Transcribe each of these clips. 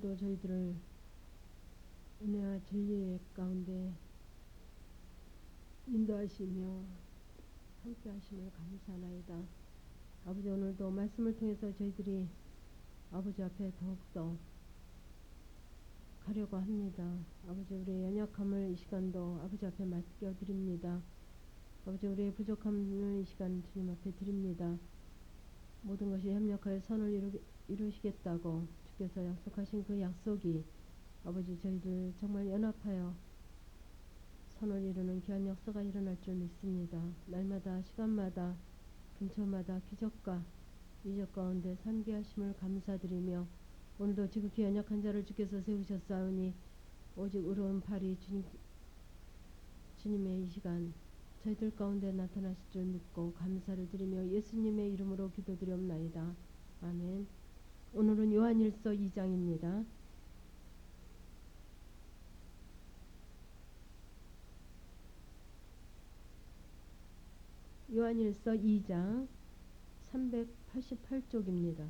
오늘도 저희들을 은혜와 진리 가운데 인도하시며 함께 하심을 감사하나이다. 아버지, 오늘도 말씀을 통해서 저희들이 아버지 앞에 더욱더 가려고 합니다. 아버지, 우리의 연약함을 이 시간도 아버지 앞에 맡겨드립니다. 아버지, 우리의 부족함을 이 시간 주님 앞에 드립니다. 모든 것이 협력하여 선을 이루시겠다고 주께서 약속하신 그 약속이 아버지, 저희들 정말 연합하여 선을 이루는 귀한 역사가 일어날 줄 믿습니다. 날마다 시간마다 근처마다 기적과 이적 가운데 산계하심을 감사드리며, 오늘도 지극히 연약한 자를 주께서 세우셨사오니 오직 의로운 팔이 주님의 이 시간 저희들 가운데 나타나실 줄 믿고 감사를 드리며 예수님의 이름으로 기도드리옵나이다. 아멘. 오늘은 요한일서 2장입니다. 요한일서 2장 388쪽입니다.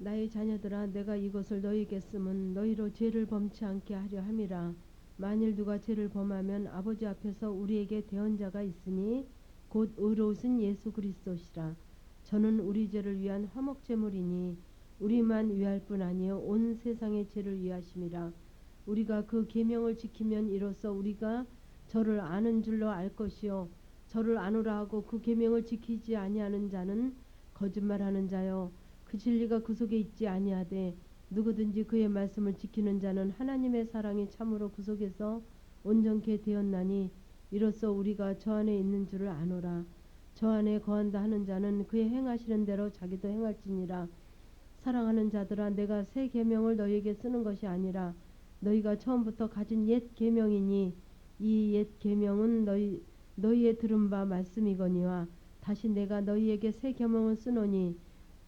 나의 자녀들아, 내가 이것을 너희에게 쓰면 너희로 죄를 범치 않게 하려 함이라. 만일 누가 죄를 범하면 아버지 앞에서 우리에게 대언자가 있으니 곧 의로우신 예수 그리스도시라. 저는 우리 죄를 위한 화목제물이니 우리만 위할 뿐 아니요 온 세상의 죄를 위하심이라. 우리가 그 계명을 지키면 이로써 우리가 저를 아는 줄로 알 것이요, 저를 아노라 하고 그 계명을 지키지 아니하는 자는 거짓말하는 자요, 그 진리가 그 속에 있지 아니하되 누구든지 그의 말씀을 지키는 자는 하나님의 사랑이 참으로 그 속에서 온전케 되었나니 이로써 우리가 저 안에 있는 줄을 아노라. 저 안에 거한다 하는 자는 그의 행하시는 대로 자기도 행할지니라. 사랑하는 자들아, 내가 새 계명을 너희에게 쓰는 것이 아니라 너희가 처음부터 가진 옛 계명이니 이 옛 계명은 너희의 들은 바 말씀이거니와 다시 내가 너희에게 새 계명을 쓰노니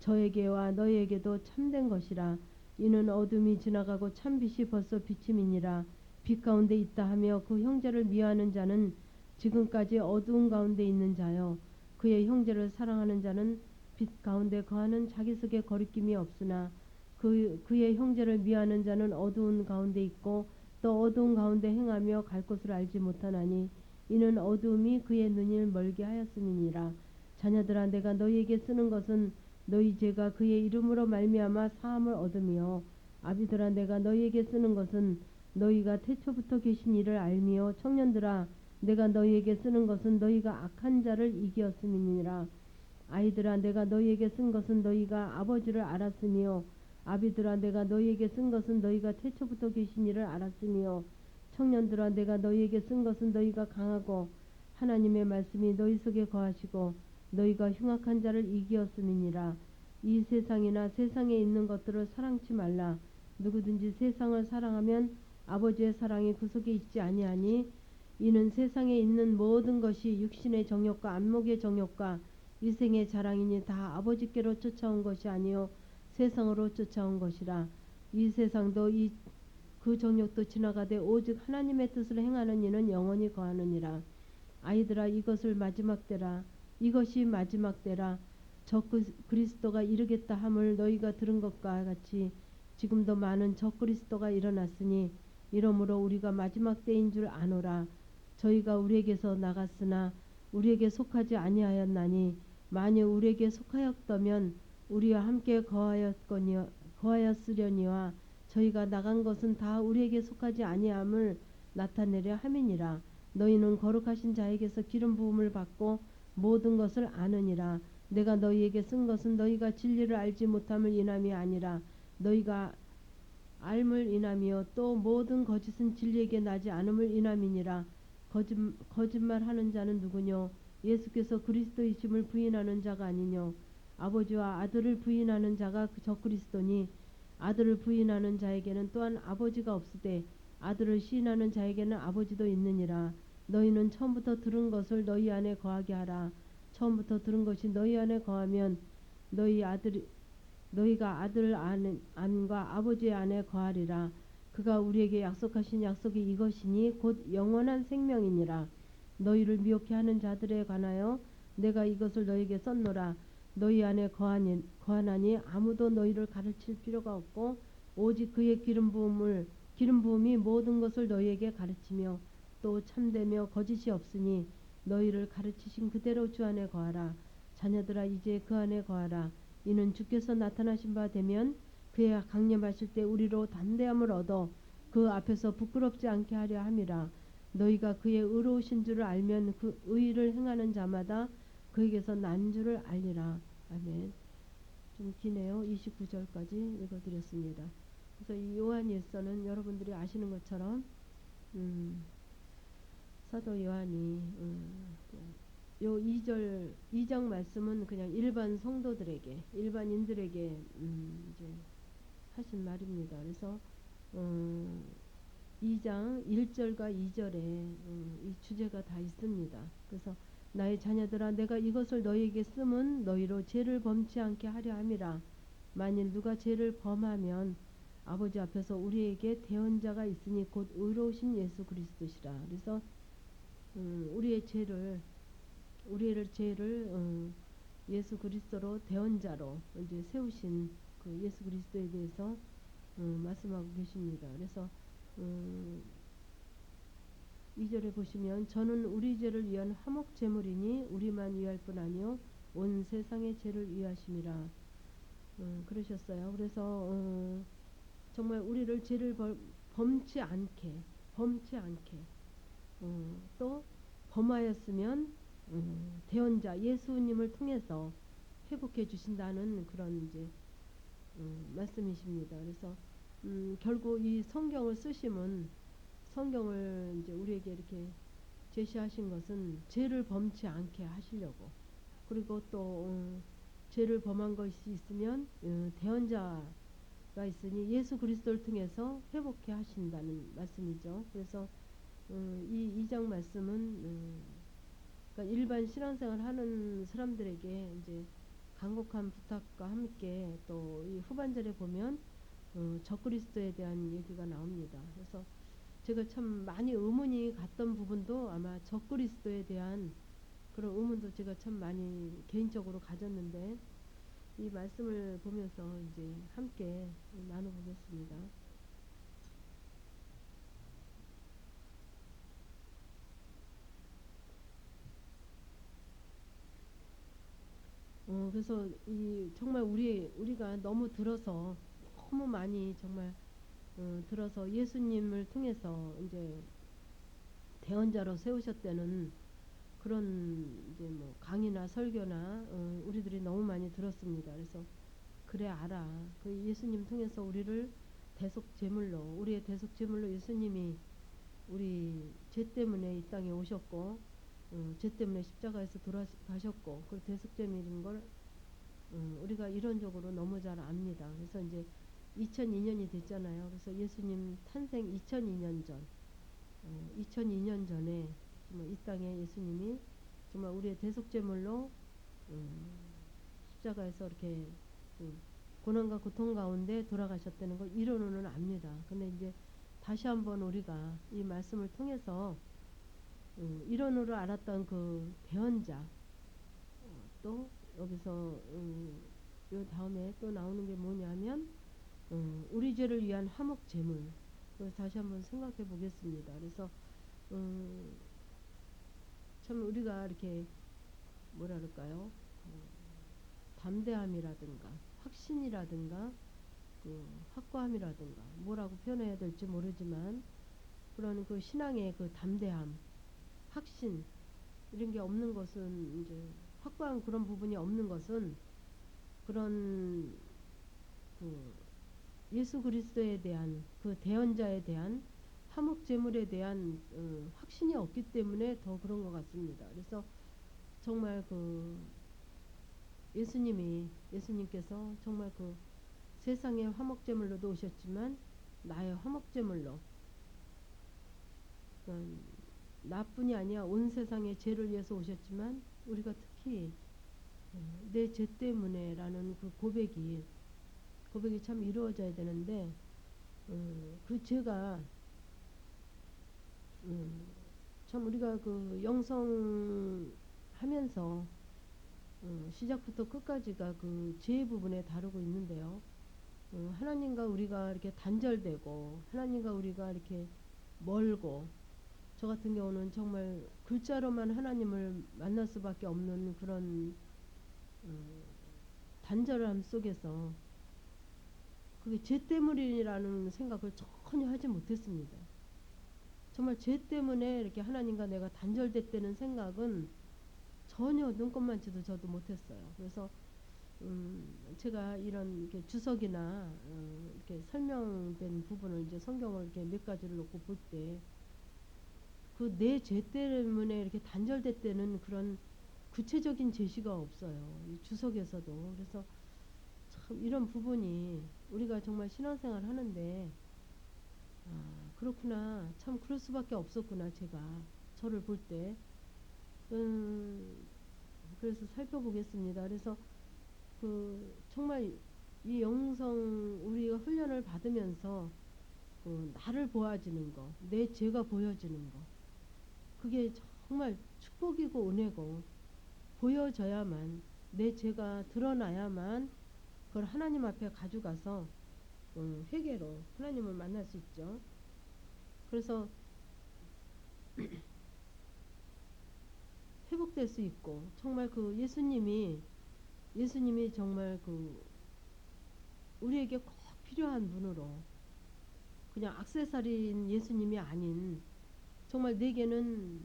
저에게와 너희에게도 참된 것이라. 이는 어둠이 지나가고 참빛이 벌써 비침이니라. 빛 가운데 있다 하며 그 형제를 미워하는 자는 지금까지 어두운 가운데 있는 자요, 그의 형제를 사랑하는 자는 빛 가운데 거하는 자기 속에 거리낌이 없으나 그의 형제를 미워하는 자는 어두운 가운데 있고 또 어두운 가운데 행하며 갈 곳을 알지 못하나니 이는 어두움이 그의 눈을 멀게 하였음이니라. 자녀들아, 내가 너희에게 쓰는 것은 너희 죄가 그의 이름으로 말미암아 사함을 얻으며, 아비들아, 내가 너희에게 쓰는 것은 너희가 태초부터 계신 이를 알미요, 청년들아, 내가 너희에게 쓰는 것은 너희가 악한 자를 이기었음이니라. 아이들아, 내가 너희에게 쓴 것은 너희가 아버지를 알았으며, 아비들아, 내가 너희에게 쓴 것은 너희가 태초부터 계신 이를 알았으며, 청년들아, 내가 너희에게 쓴 것은 너희가 강하고 하나님의 말씀이 너희 속에 거하시고 너희가 흉악한 자를 이기었음이니라. 이 세상이나 세상에 있는 것들을 사랑치 말라. 누구든지 세상을 사랑하면 아버지의 사랑이 그 속에 있지 아니하니 이는 세상에 있는 모든 것이 육신의 정욕과 안목의 정욕과 일생의 자랑이니 다 아버지께로 쫓아온 것이 아니요 세상으로 쫓아온 것이라. 이 세상도 그 정욕도 지나가되 오직 하나님의 뜻을 행하는 이는 영원히 거하느니라. 아이들아, 이것을 마지막 때라. 이것이 마지막 때라. 그리스도가 이르겠다 함을 너희가 들은 것과 같이 지금도 많은 그리스도가 일어났으니 이러므로 우리가 마지막 때인 줄 아노라. 저희가 우리에게서 나갔으나 우리에게 속하지 아니하였나니 만일 우리에게 속하였다면 우리와 함께 거하였으려니와 저희가 나간 것은 다 우리에게 속하지 아니함을 나타내려 함이니라. 너희는 거룩하신 자에게서 기름 부음을 받고 모든 것을 아느니라. 내가 너희에게 쓴 것은 너희가 진리를 알지 못함을 인함이 아니라 너희가 알물 인함이요 또 모든 거짓은 진리에게 나지 않음을 인함이니라. 거짓말하는 자는 누구뇨? 예수께서 그리스도이심을 부인하는 자가 아니뇨? 아버지와 아들을 부인하는 자가 저 그리스도니 아들을 부인하는 자에게는 또한 아버지가 없으되 아들을 시인하는 자에게는 아버지도 있느니라. 너희는 처음부터 들은 것을 너희 안에 거하게 하라. 처음부터 들은 것이 너희 안에 거하면 너희 너희가 아들 안과 아버지의 안에 거하리라. 그가 우리에게 약속하신 약속이 이것이니 곧 영원한 생명이니라. 너희를 미혹해 하는 자들에 관하여 내가 이것을 너희에게 썼노라. 너희 안에 거하나니 아무도 너희를 가르칠 필요가 없고 오직 그의 기름 부음이 모든 것을 너희에게 가르치며 또 참되며 거짓이 없으니 너희를 가르치신 그대로 주 안에 거하라. 자녀들아 이제 그 안에 거하라. 이는 주께서 나타나신 바 되면 그의 강림하실 때 우리로 담대함을 얻어 그 앞에서 부끄럽지 않게 하려 함이라. 너희가 그의 의로우신 줄을 알면 그 의를 행하는 자마다 그에게서 난 줄을 알리라. 아멘. 좀 기네요. 29절까지 읽어드렸습니다. 그래서 이 요한일서는 여러분들이 아시는 것처럼 사도 요한이 요 2장 말씀은 그냥 일반 성도들에게 일반인들에게 이제 하신 말입니다. 그래서 2장 1절과 2절에 이 주제가 다 있습니다. 그래서 나의 자녀들아 내가 이것을 너희에게 쓰면 너희로 죄를 범치 않게 하려 함이라. 만일 누가 죄를 범하면 아버지 앞에서 우리에게 대언자가 있으니 곧 의로우신 예수 그리스도시라. 그래서 우리의 죄를 예수 그리스도로 대언자로 이제 세우신 그 예수 그리스도에 대해서 말씀하고 계십니다. 그래서 2절에 보시면 저는 우리 죄를 위한 화목 제물이니 우리만 위할 뿐 아니요 온 세상의 죄를 위하심이라 그러셨어요. 그래서 정말 우리를 죄를 범치 않게 또 범하였으면 대언자 예수님을 통해서 회복해 주신다는 그런 이제 말씀이십니다. 그래서 결국 이 성경을 쓰심은 성경을 이제 우리에게 이렇게 제시하신 것은 죄를 범치 않게 하시려고 그리고 또 죄를 범한 것이 있으면 대언자가 있으니 예수 그리스도를 통해서 회복해 하신다는 말씀이죠. 그래서 이 2장 말씀은 그러니까 일반 신앙생활 하는 사람들에게 이제 간곡한 부탁과 함께 또 이 후반절에 보면 적그리스도에 대한 얘기가 나옵니다. 그래서 제가 참 많이 의문이 갔던 부분도 아마 적그리스도에 대한 그런 의문도 제가 참 많이 개인적으로 가졌는데 이 말씀을 보면서 이제 함께 나눠보겠습니다. 그래서 이 정말 우리가 너무 들어서 너무 많이 정말 들어서 예수님을 통해서 이제 대언자로 세우셨다는 그런 이제 뭐 강의나 설교나 우리들이 너무 많이 들었습니다. 그래서 그래 알아. 그 예수님 통해서 우리를 우리의 대속 제물로 예수님이 우리 죄 때문에 이 땅에 오셨고 죄 때문에 십자가에서 돌아가셨고 그 대속제물인 걸 우리가 이론적으로 너무 잘 압니다. 그래서 이제 2002년이 됐잖아요. 그래서 예수님 탄생 2002년 전, 2002년 전에 이 땅에 예수님이 정말 우리의 대속제물로 십자가에서 이렇게 고난과 고통 가운데 돌아가셨다는 걸 이론으로는 압니다. 근데 이제 다시 한번 우리가 이 말씀을 통해서 이론으로 알았던 그 대언자 또 여기서 요 다음에 또 나오는 게 뭐냐면 우리 죄를 위한 화목 제물 그걸 다시 한번 생각해 보겠습니다. 그래서 참 우리가 이렇게 뭐라 그럴까요? 담대함이라든가 확신이라든가 그 확고함이라든가 뭐라고 표현해야 될지 모르지만 그런 그 신앙의 그 담대함, 확신 이런 게 없는 것은 이제 확고한 그런 부분이 없는 것은 그런 그 예수 그리스도에 대한 그 대언자에 대한 화목 제물에 대한 확신이 없기 때문에 더 그런 것 같습니다. 그래서 정말 그 예수님께서 정말 그 세상의 화목 제물로도 오셨지만 나의 화목 제물로 나뿐이 아니야 온 세상의 죄를 위해서 오셨지만 우리가 특히 내 죄 때문에라는 그 고백이 고백이 참 이루어져야 되는데 그 죄가 음, 참 우리가 그 영성하면서 시작부터 끝까지가 그 죄 부분에 다루고 있는데요. 하나님과 우리가 이렇게 단절되고 하나님과 우리가 이렇게 멀고 저 같은 경우는 정말 글자로만 하나님을 만날 수밖에 없는 그런 음, 단절함 속에서 그게 죄 때문이라는 생각을 전혀 하지 못했습니다. 정말 죄 때문에 이렇게 하나님과 내가 단절됐다는 생각은 전혀 눈꼽만치도 저도 못했어요. 그래서 제가 이런 이렇게 주석이나 이렇게 설명된 부분을 이제 성경을 이렇게 몇 가지를 놓고 볼 때 그 내 죄 때문에 이렇게 단절됐다는 그런 구체적인 제시가 없어요. 이 주석에서도. 그래서 참 이런 부분이 우리가 정말 신앙생활 하는데 그렇구나. 참 그럴 수밖에 없었구나. 제가 저를 볼 때. 그래서 살펴보겠습니다. 그래서 그 정말 이 영성 우리가 훈련을 받으면서 그 나를 보아지는 거, 내 죄가 보여지는 거, 그게 정말 축복이고 은혜고 보여져야만 내 죄가 드러나야만 그걸 하나님 앞에 가져가서 회개로 하나님을 만날 수 있죠. 그래서 회복될 수 있고 정말 그 예수님이 정말 그 우리에게 꼭 필요한 분으로 그냥 액세서리인 예수님이 아닌 정말 내게는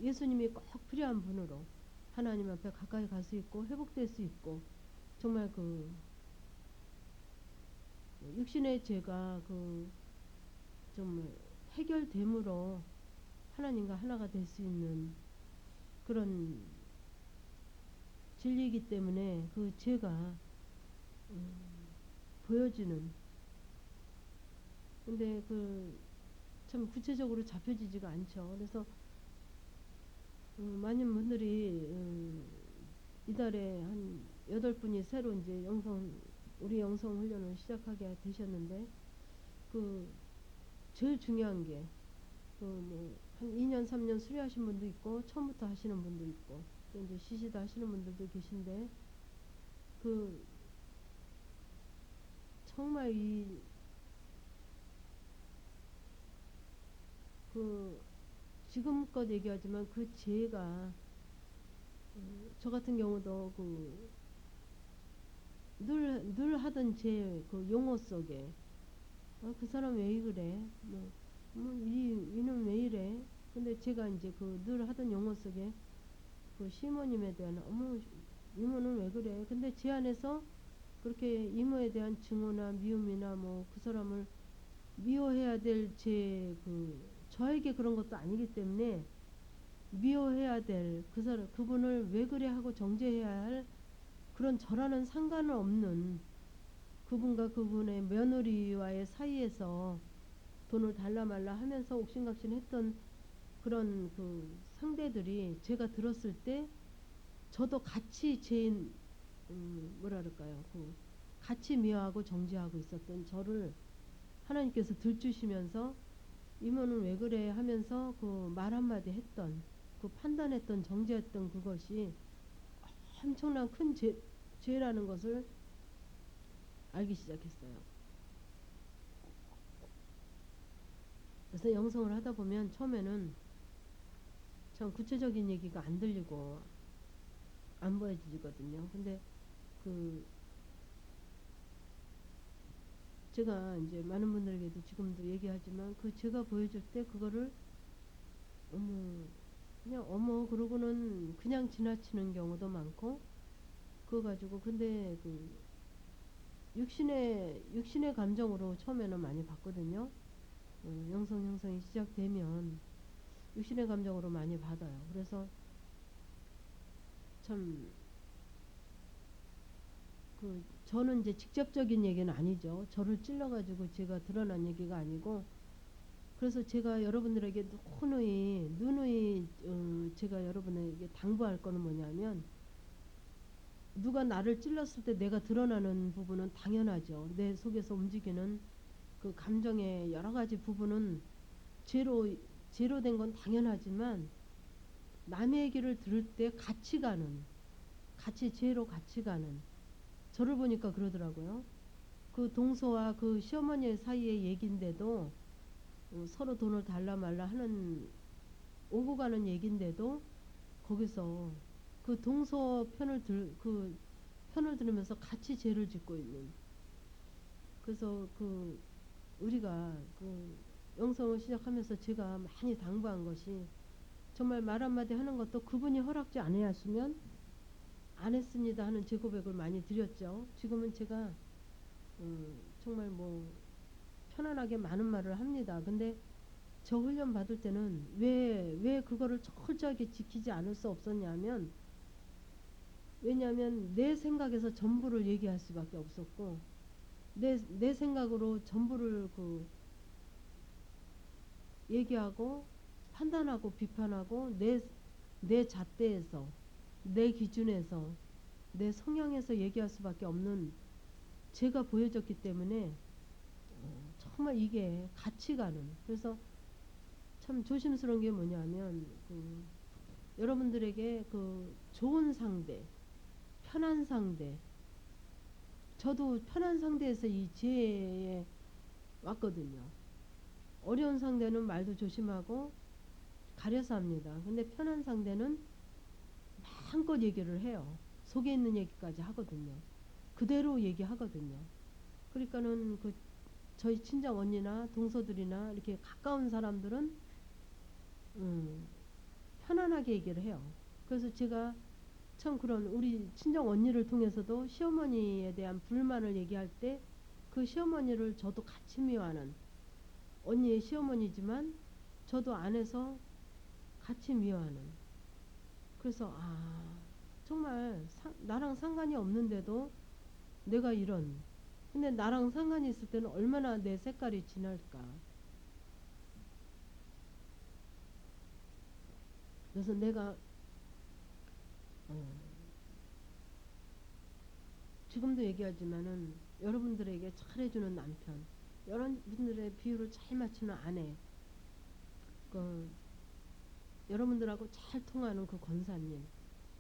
예수님이 꼭 필요한 분으로 하나님 앞에 가까이 갈 수 있고 회복될 수 있고 정말 그 육신의 죄가 그 정말 해결됨으로 하나님과 하나가 될 수 있는 그런 진리이기 때문에 그 죄가 음, 보여지는 근데 그 참 구체적으로 잡혀지지가 않죠. 그래서 많은 분들이 이달에 한 8분이 새로 이제 우리 영성 훈련을 시작하게 되셨는데 그 제일 중요한 게 그 뭐 한 2년 3년 수료하신 분도 있고 처음부터 하시는 분도 있고 또 이제 시시다 하시는 분들도 계신데 그 정말 이 그 지금껏 얘기하지만 그 죄가 저 같은 경우도 그 늘 하던 제 그 용어 속에 그 사람 왜 그래? 이는 왜 이래? 근데 제가 이제 그 늘 하던 용어 속에 그 시모님에 대한 어머 이모는 왜 그래? 근데 제 안에서 그렇게 이모에 대한 증오나 미움이나 뭐 그 사람을 미워해야 될 제 그 저에게 그런 것도 아니기 때문에 미워해야 될 그 사람 그분을 왜 그래 하고 정죄해야 할 그런 저라는 상관은 없는 그분과 그분의 며느리와의 사이에서 돈을 달라 말라 하면서 옥신각신했던 그런 그 상대들이 제가 들었을 때 저도 같이 뭐라 그럴까요? 그 같이 미워하고 정죄하고 있었던 저를 하나님께서 들주시면서 이모는 왜 그래 하면서 그 말 한마디 했던 그 판단했던 정죄했던 그것이 엄청난 큰 죄라는 것을 알기 시작했어요. 그래서 영성을 하다 보면 처음에는 참 구체적인 얘기가 안 들리고 안 보여지거든요. 근데 그 제가 이제 많은 분들에게도 지금도 얘기하지만 그 제가 보여줄 때 그거를 어머 그냥 어머 그러고는 그냥 지나치는 경우도 많고 그거 가지고 근데 그 육신의 감정으로 처음에는 많이 봤거든요. 영성 형성이 시작되면 육신의 감정으로 많이 받아요. 그래서 참 그 저는 이제 직접적인 얘기는 아니죠. 저를 찔러가지고 제가 드러난 얘기가 아니고 그래서 제가 여러분들에게 누누이 제가 여러분에게 당부할 거는 뭐냐면 누가 나를 찔렀을 때 내가 드러나는 부분은 당연하죠. 내 속에서 움직이는 그 감정의 여러 가지 부분은 죄로 된 건 당연하지만 남의 얘기를 들을 때 같이 죄로 같이 가는 저를 보니까 그러더라고요. 그 동서와 그 시어머니 사이의 얘긴데도 서로 돈을 달라 말라 하는 오고 가는 얘긴데도 거기서 그 동서 편을 들으면서 같이 죄를 짓고 있는. 그래서 그 우리가 그 영성을 시작하면서 제가 많이 당부한 것이 정말 말 한마디 하는 것도 그분이 허락지 않으셨으면 안 했습니다 하는 제 고백을 많이 드렸죠. 지금은 제가 정말 뭐 편안하게 많은 말을 합니다. 근데 저 훈련 받을 때는 왜 그거를 철저하게 지키지 않을 수 없었냐면, 왜냐하면 내 생각에서 전부를 얘기할 수밖에 없었고 내 생각으로 전부를 그 얘기하고 판단하고 비판하고 내 잣대에서 내 기준에서 내 성향에서 얘기할 수밖에 없는 제가 보여졌기 때문에 정말 이게 같이 가는. 그래서 참 조심스러운 게 뭐냐면 여러분들에게 그 좋은 상대, 편한 상대, 저도 편한 상대에서 이 지혜에 왔거든요. 어려운 상대는 말도 조심하고 가려서 합니다. 근데 편한 상대는 마음껏 얘기를 해요. 속에 있는 얘기까지 하거든요. 그대로 얘기하거든요. 그러니까는 그 저희 친정 언니나 동서들이나 이렇게 가까운 사람들은 음, 편안하게 얘기를 해요. 그래서 제가 참 그런 우리 친정 언니를 통해서도 시어머니에 대한 불만을 얘기할 때 그 시어머니를 저도 같이 미워하는, 언니의 시어머니지만 저도 안에서 같이 미워하는. 그래서 정말 나랑 상관이 없는데도 내가 이런. 근데 나랑 상관이 있을 때는 얼마나 내 색깔이 진할까. 그래서 내가 어, 지금도 얘기하지만은 여러분들에게 잘해주는 남편, 여러분들의 비율을 잘 맞추는 아내, 그 여러분들하고 잘 통하는 그 권사님,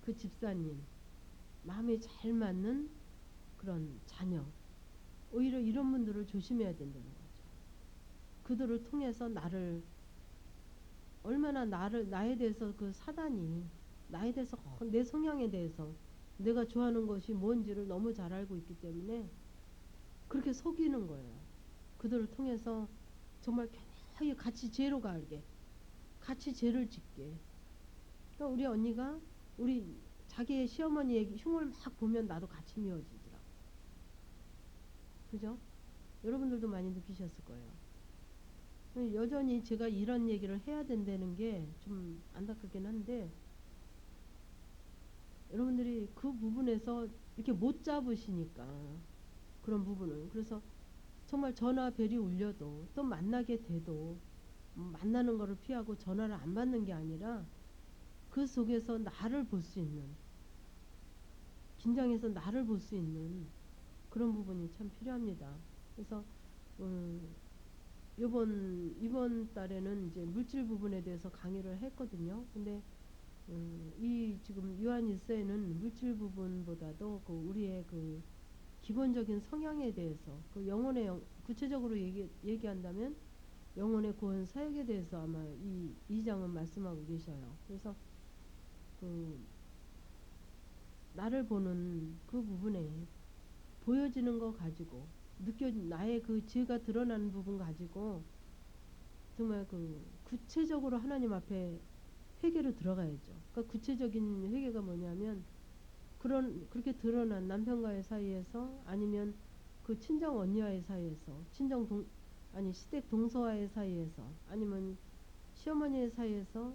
그 집사님, 마음이 잘 맞는 그런 자녀, 오히려 이런 분들을 조심해야 된다는 거죠. 그들을 통해서 나에 대해서 그 사단이 나에 대해서 내 성향에 대해서 내가 좋아하는 것이 뭔지를 너무 잘 알고 있기 때문에 그렇게 속이는 거예요. 그들을 통해서 정말 교묘하게 같이 죄로 가게, 같이 죄를 짓게. 그러니까 우리 언니가 우리 자기의 시어머니의 흉을 막 보면 나도 같이 미워지더라고. 그죠? 여러분들도 많이 느끼셨을 거예요. 여전히 제가 이런 얘기를 해야 된다는 게 좀 안타깝긴 한데 여러분들이 그 부분에서 이렇게 못 잡으시니까 그런 부분을. 그래서 정말 전화 벨이 울려도 또 만나게 돼도 만나는 거를 피하고 전화를 안 받는 게 아니라 그 속에서 나를 볼 수 있는, 긴장해서 나를 볼 수 있는 그런 부분이 참 필요합니다. 그래서 음, 이번 달에는 이제 물질 부분에 대해서 강의를 했거든요. 근데 이 지금 유한일서에는 물질 부분보다도 그 우리의 그 기본적인 성향에 대해서 그 구체적으로 얘기한다면 영혼의 구원 사역에 대해서 아마 이 장은 말씀하고 계셔요. 그래서 그 나를 보는 그 부분에 보여지는 거 가지고 나의 그 죄가 드러나는 부분 가지고 정말 그 구체적으로 하나님 앞에 회개로 들어가야죠. 그러니까 구체적인 회개가 뭐냐면 그렇게 드러난 남편과의 사이에서 아니면 그 친정 언니와의 사이에서 시댁 동서와의 사이에서 아니면 시어머니의 사이에서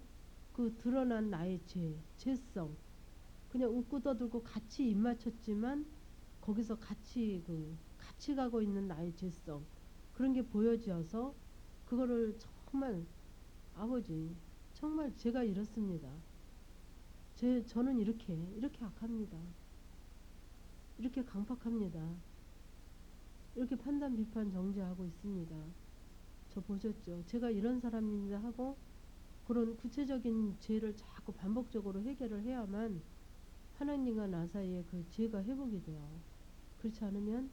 그 드러난 나의 죄성, 그냥 웃고 떠들고 같이 입 맞췄지만 거기서 같이 가고 있는 나의 죄성, 그런 게 보여져서 그거를 정말 아버지 정말 제가 이렇습니다. 저는 이렇게 악합니다. 이렇게 강팍합니다. 이렇게 판단 비판 정죄하고 있습니다. 저 보셨죠? 제가 이런 사람입니다 하고 그런 구체적인 죄를 자꾸 반복적으로 해결을 해야만 하나님과 나 사이에 그 죄가 회복이 돼요. 그렇지 않으면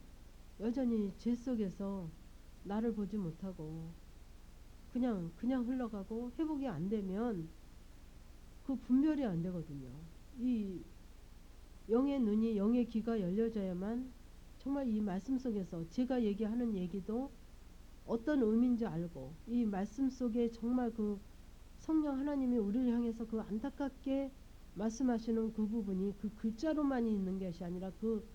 여전히 죄 속에서 나를 보지 못하고 그냥 흘러가고 회복이 안 되면 그 분별이 안 되거든요. 이 영의 눈이 영의 귀가 열려져야만 정말 이 말씀 속에서 제가 얘기하는 얘기도 어떤 의미인지 알고 이 말씀 속에 정말 그 성령 하나님이 우리를 향해서 그 안타깝게 말씀하시는 그 부분이 그 글자로만 있는 것이 아니라 그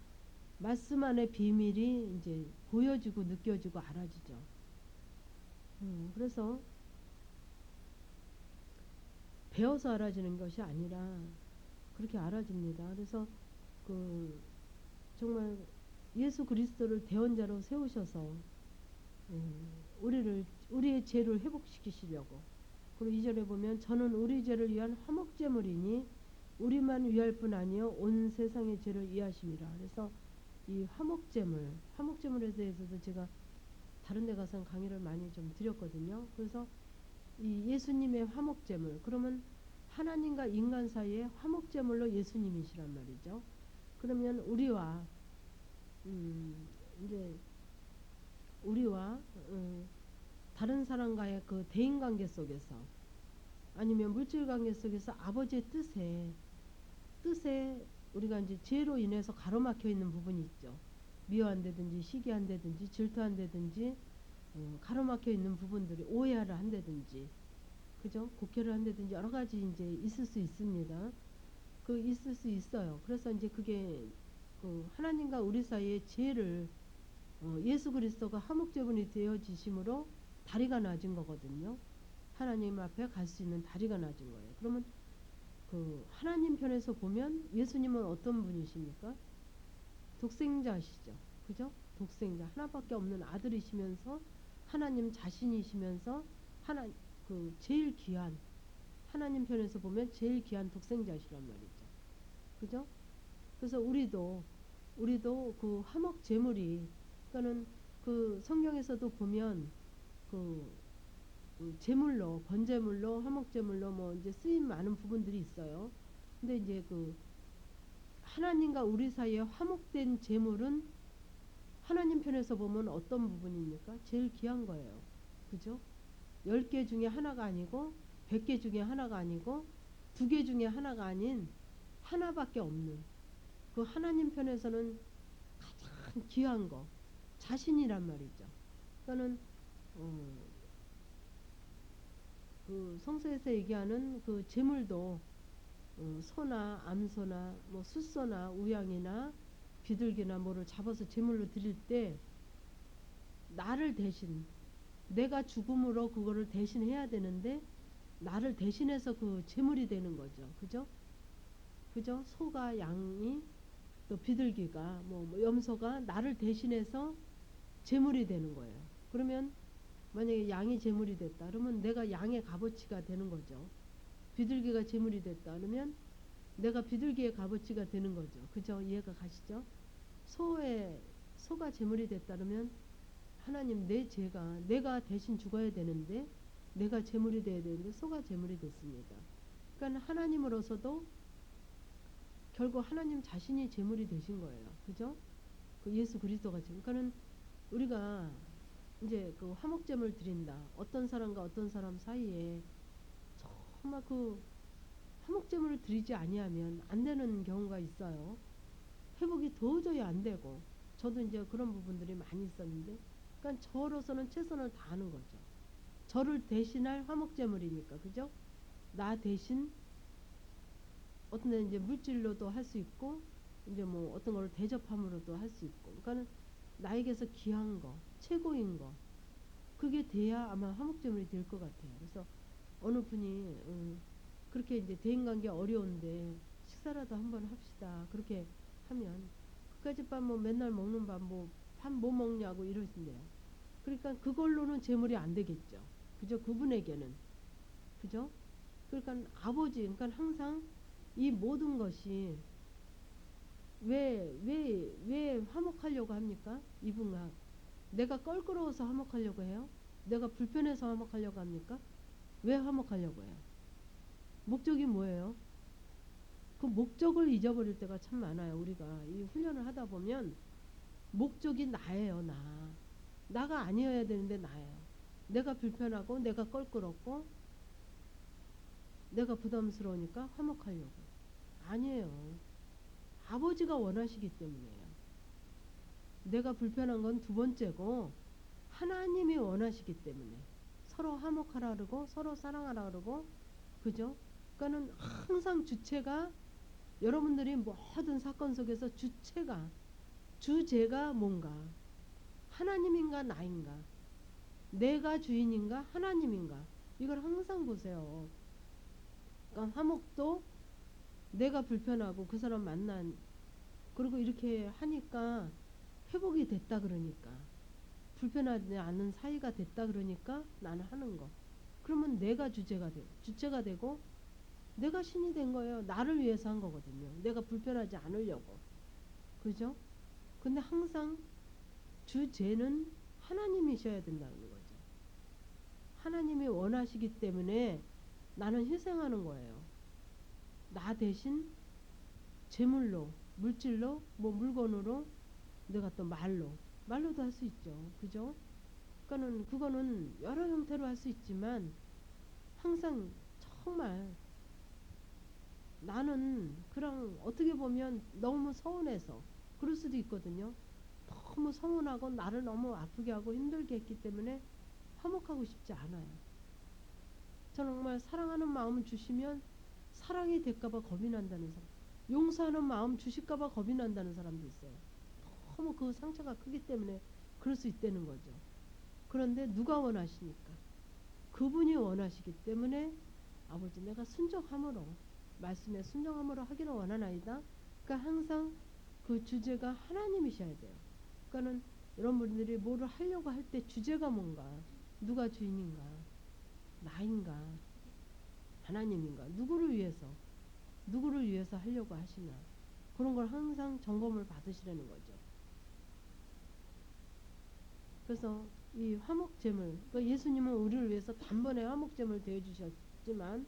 말씀 안에 비밀이 이제 보여지고 느껴지고 알아지죠. 그래서 배워서 알아지는 것이 아니라 그렇게 알아집니다. 그래서 그 정말 예수 그리스도를 대언자로 세우셔서 우리의 죄를 회복시키시려고. 그리고 2절에 보면 저는 우리 죄를 위한 화목제물이니 우리만 위할 뿐 아니요 온 세상의 죄를 위하심이라. 그래서 이 화목제물에 대해서도 제가 다른 데 가서 강의를 많이 좀 드렸거든요. 그래서 이 예수님의 화목제물, 그러면 하나님과 인간 사이에 화목제물로 예수님이시란 말이죠. 그러면 이제 우리와 다른 사람과의 그 대인관계 속에서 아니면 물질관계 속에서 아버지의 뜻에 우리가 이제 죄로 인해서 가로막혀 있는 부분이 있죠. 미워한다든지 시기한다든지 질투한다든지 가로막혀 있는 부분들이 오해를 한다든지 그죠? 곡해를 한다든지 여러 가지 이제 있을 수 있습니다. 그 있을 수 있어요. 그래서 이제 그게 그 하나님과 우리 사이의 죄를 예수 그리스도가 화목제물이 되어지심으로 다리가 낮은 거거든요. 하나님 앞에 갈 수 있는 다리가 낮은 거예요. 그러면 그 하나님 편에서 보면 예수님은 어떤 분이십니까? 독생자시죠. 그죠? 독생자 하나밖에 없는 아들이시면서 하나님 자신이시면서 하나 그 제일 귀한 하나님 편에서 보면 제일 귀한 독생자시란 말이죠. 그죠? 그래서 우리도 그 화목 제물이 그러니까는 그 성경에서도 보면 그 제물로 번제물로 화목제물로 뭐 이제 쓰임 많은 부분들이 있어요. 근데 이제 그 하나님과 우리 사이에 화목된 제물은 하나님 편에서 보면 어떤 부분입니까? 제일 귀한 거예요. 그죠? 10개 중에 하나가 아니고 100개 중에 하나가 아니고 2개 중에 하나가 아닌 하나밖에 없는 그 하나님 편에서는 가장 귀한 거 자신이란 말이죠. 그러니까는 그 성서에서 얘기하는 그 제물도 소나 암소나 뭐 숫소나 우양이나 비둘기나 뭐를 잡아서 제물로 드릴 때 나를 대신 내가 죽음으로 그거를 대신해야 되는데 나를 대신해서 그 제물이 되는 거죠. 그죠? 그죠? 소가 양이 또 비둘기가 뭐 염소가 나를 대신해서 제물이 되는 거예요. 그러면 만약에 양이 제물이 됐다 그러면 내가 양의 값어치가 되는 거죠. 비둘기가 제물이 됐다 그러면 내가 비둘기의 값어치가 되는 거죠. 그죠? 이해가 가시죠? 소가 제물이 됐다 그러면 하나님 내 죄가 내가 대신 죽어야 되는데 내가 제물이 돼야 되는데 소가 제물이 됐습니다. 그러니까 하나님으로서도 결국 하나님 자신이 제물이 되신 거예요. 그죠? 그 예수 그리스도가 지금 그러니까는 우리가 이제 그 화목제물 드린다. 어떤 사람과 어떤 사람 사이에 정말 그 화목제물을 드리지 아니하면 안 되는 경우가 있어요. 회복이 도저히 안 되고 저도 이제 그런 부분들이 많이 있었는데 그러니까 저로서는 최선을 다하는 거죠. 저를 대신할 화목제물이니까 그죠? 나 대신 어떤 데는 이제 물질로도 할 수 있고 이제 뭐 어떤 걸 대접함으로도 할 수 있고 그러니까는 나에게서 귀한 거 최고인 거 그게 돼야 아마 화목제물이 될 것 같아요. 그래서 어느 분이 그렇게 이제 대인관계 어려운데 식사라도 한번 합시다 그렇게 하면 그까짓 밥 뭐 맨날 먹는 밥 뭐 밥 뭐 먹냐고 이러신대요. 그러니까 그걸로는 제물이 안 되겠죠. 그죠? 그분에게는 그죠? 그러니까 아버지 그러니까 항상 이 모든 것이 왜 화목하려고 합니까? 이분과 내가 껄끄러워서 화목하려고 해요? 내가 불편해서 화목하려고 합니까? 왜 화목하려고 해요? 목적이 뭐예요? 그 목적을 잊어버릴 때가 참 많아요. 우리가 이 훈련을 하다 보면 목적이 나예요. 나가 아니어야 되는데 나예요. 내가 불편하고 내가 껄끄럽고 내가 부담스러우니까 화목하려고. 아니에요. 아버지가 원하시기 때문이에요. 내가 불편한 건 두 번째고 하나님이 원하시기 때문에 서로 화목하라 그러고 서로 사랑하라 그러고 그죠? 그러니까는 항상 주체가 여러분들이 모든 사건 속에서 주제가 뭔가 하나님인가 나인가 내가 주인인가 하나님인가 이걸 항상 보세요. 그러니까 화목도 내가 불편하고 그 사람 만난 그리고 이렇게 하니까 회복이 됐다 그러니까 불편하지 않은 사이가 됐다 그러니까 나는 하는 거. 그러면 내가 주체가 되고 내가 신이 된 거예요. 나를 위해서 한 거거든요. 내가 불편하지 않으려고. 그죠? 근데 항상 주제는 하나님이셔야 된다는 거죠. 하나님이 원하시기 때문에 나는 희생하는 거예요. 나 대신 재물로, 물질로, 뭐 물건으로, 내가 또 말로도 할 수 있죠. 그죠? 그러니까는 그거는 여러 형태로 할 수 있지만 항상 정말 나는 그냥 어떻게 보면 너무 서운해서 그럴 수도 있거든요. 너무 서운하고 나를 너무 아프게 하고 힘들게 했기 때문에 화목하고 싶지 않아요. 저는 정말 사랑하는 마음을 주시면 사랑이 될까봐 겁이 난다는 사람, 용서하는 마음 주실까봐 겁이 난다는 사람도 있어요. 너무 그 상처가 크기 때문에 그럴 수 있다는 거죠. 그런데 누가 원하시니까? 그분이 원하시기 때문에 아버지 내가 순종함으로 말씀에 순종함으로 하기를 원하나이다. 그러니까 항상 그 주제가 하나님이셔야 돼요. 그러니까는 여러분들이 뭐를 하려고 할 때 주제가 뭔가 누가 주인인가 나인가 하나님인가 누구를 위해서 하려고 하시나 그런 걸 항상 점검을 받으시라는 거죠. 그래서 이 화목제물 그러니까 예수님은 우리를 위해서 단번에 화목제물 되어주셨지만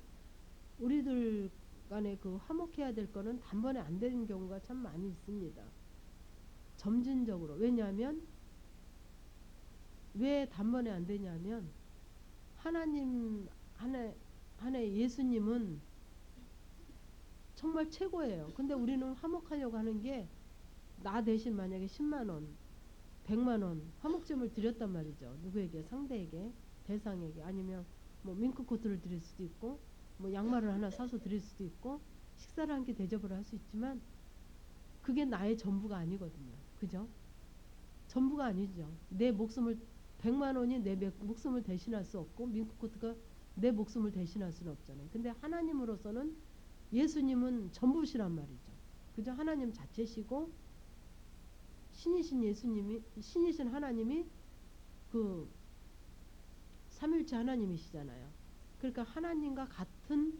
우리들 간에 그 화목해야 될 거는 단번에 안 되는 경우가 참 많이 있습니다. 점진적으로. 왜냐하면 왜 단번에 안 되냐면 하나님 하나의 예수님은 정말 최고예요. 근데 우리는 화목하려고 하는 게 나 대신 만약에 10만 원, 100만 원 화목제물 드렸단 말이죠. 누구에게? 상대에게, 대상에게 아니면 뭐 밍크 코트를 드릴 수도 있고 뭐 양말을 하나 사서 드릴 수도 있고 식사를 한 끼 대접을 할 수 있지만 그게 나의 전부가 아니거든요. 그죠? 전부가 아니죠. 내 목숨을 100만 원이 내 목숨을 대신할 수 없고 밍크 코트가 내 목숨을 대신할 수는 없잖아요. 근데 하나님으로서는 예수님은 전부시란 말이죠. 그죠? 하나님 자체시고 신이신 하나님이 그 삼일체 하나님이시잖아요. 그러니까 하나님과 같은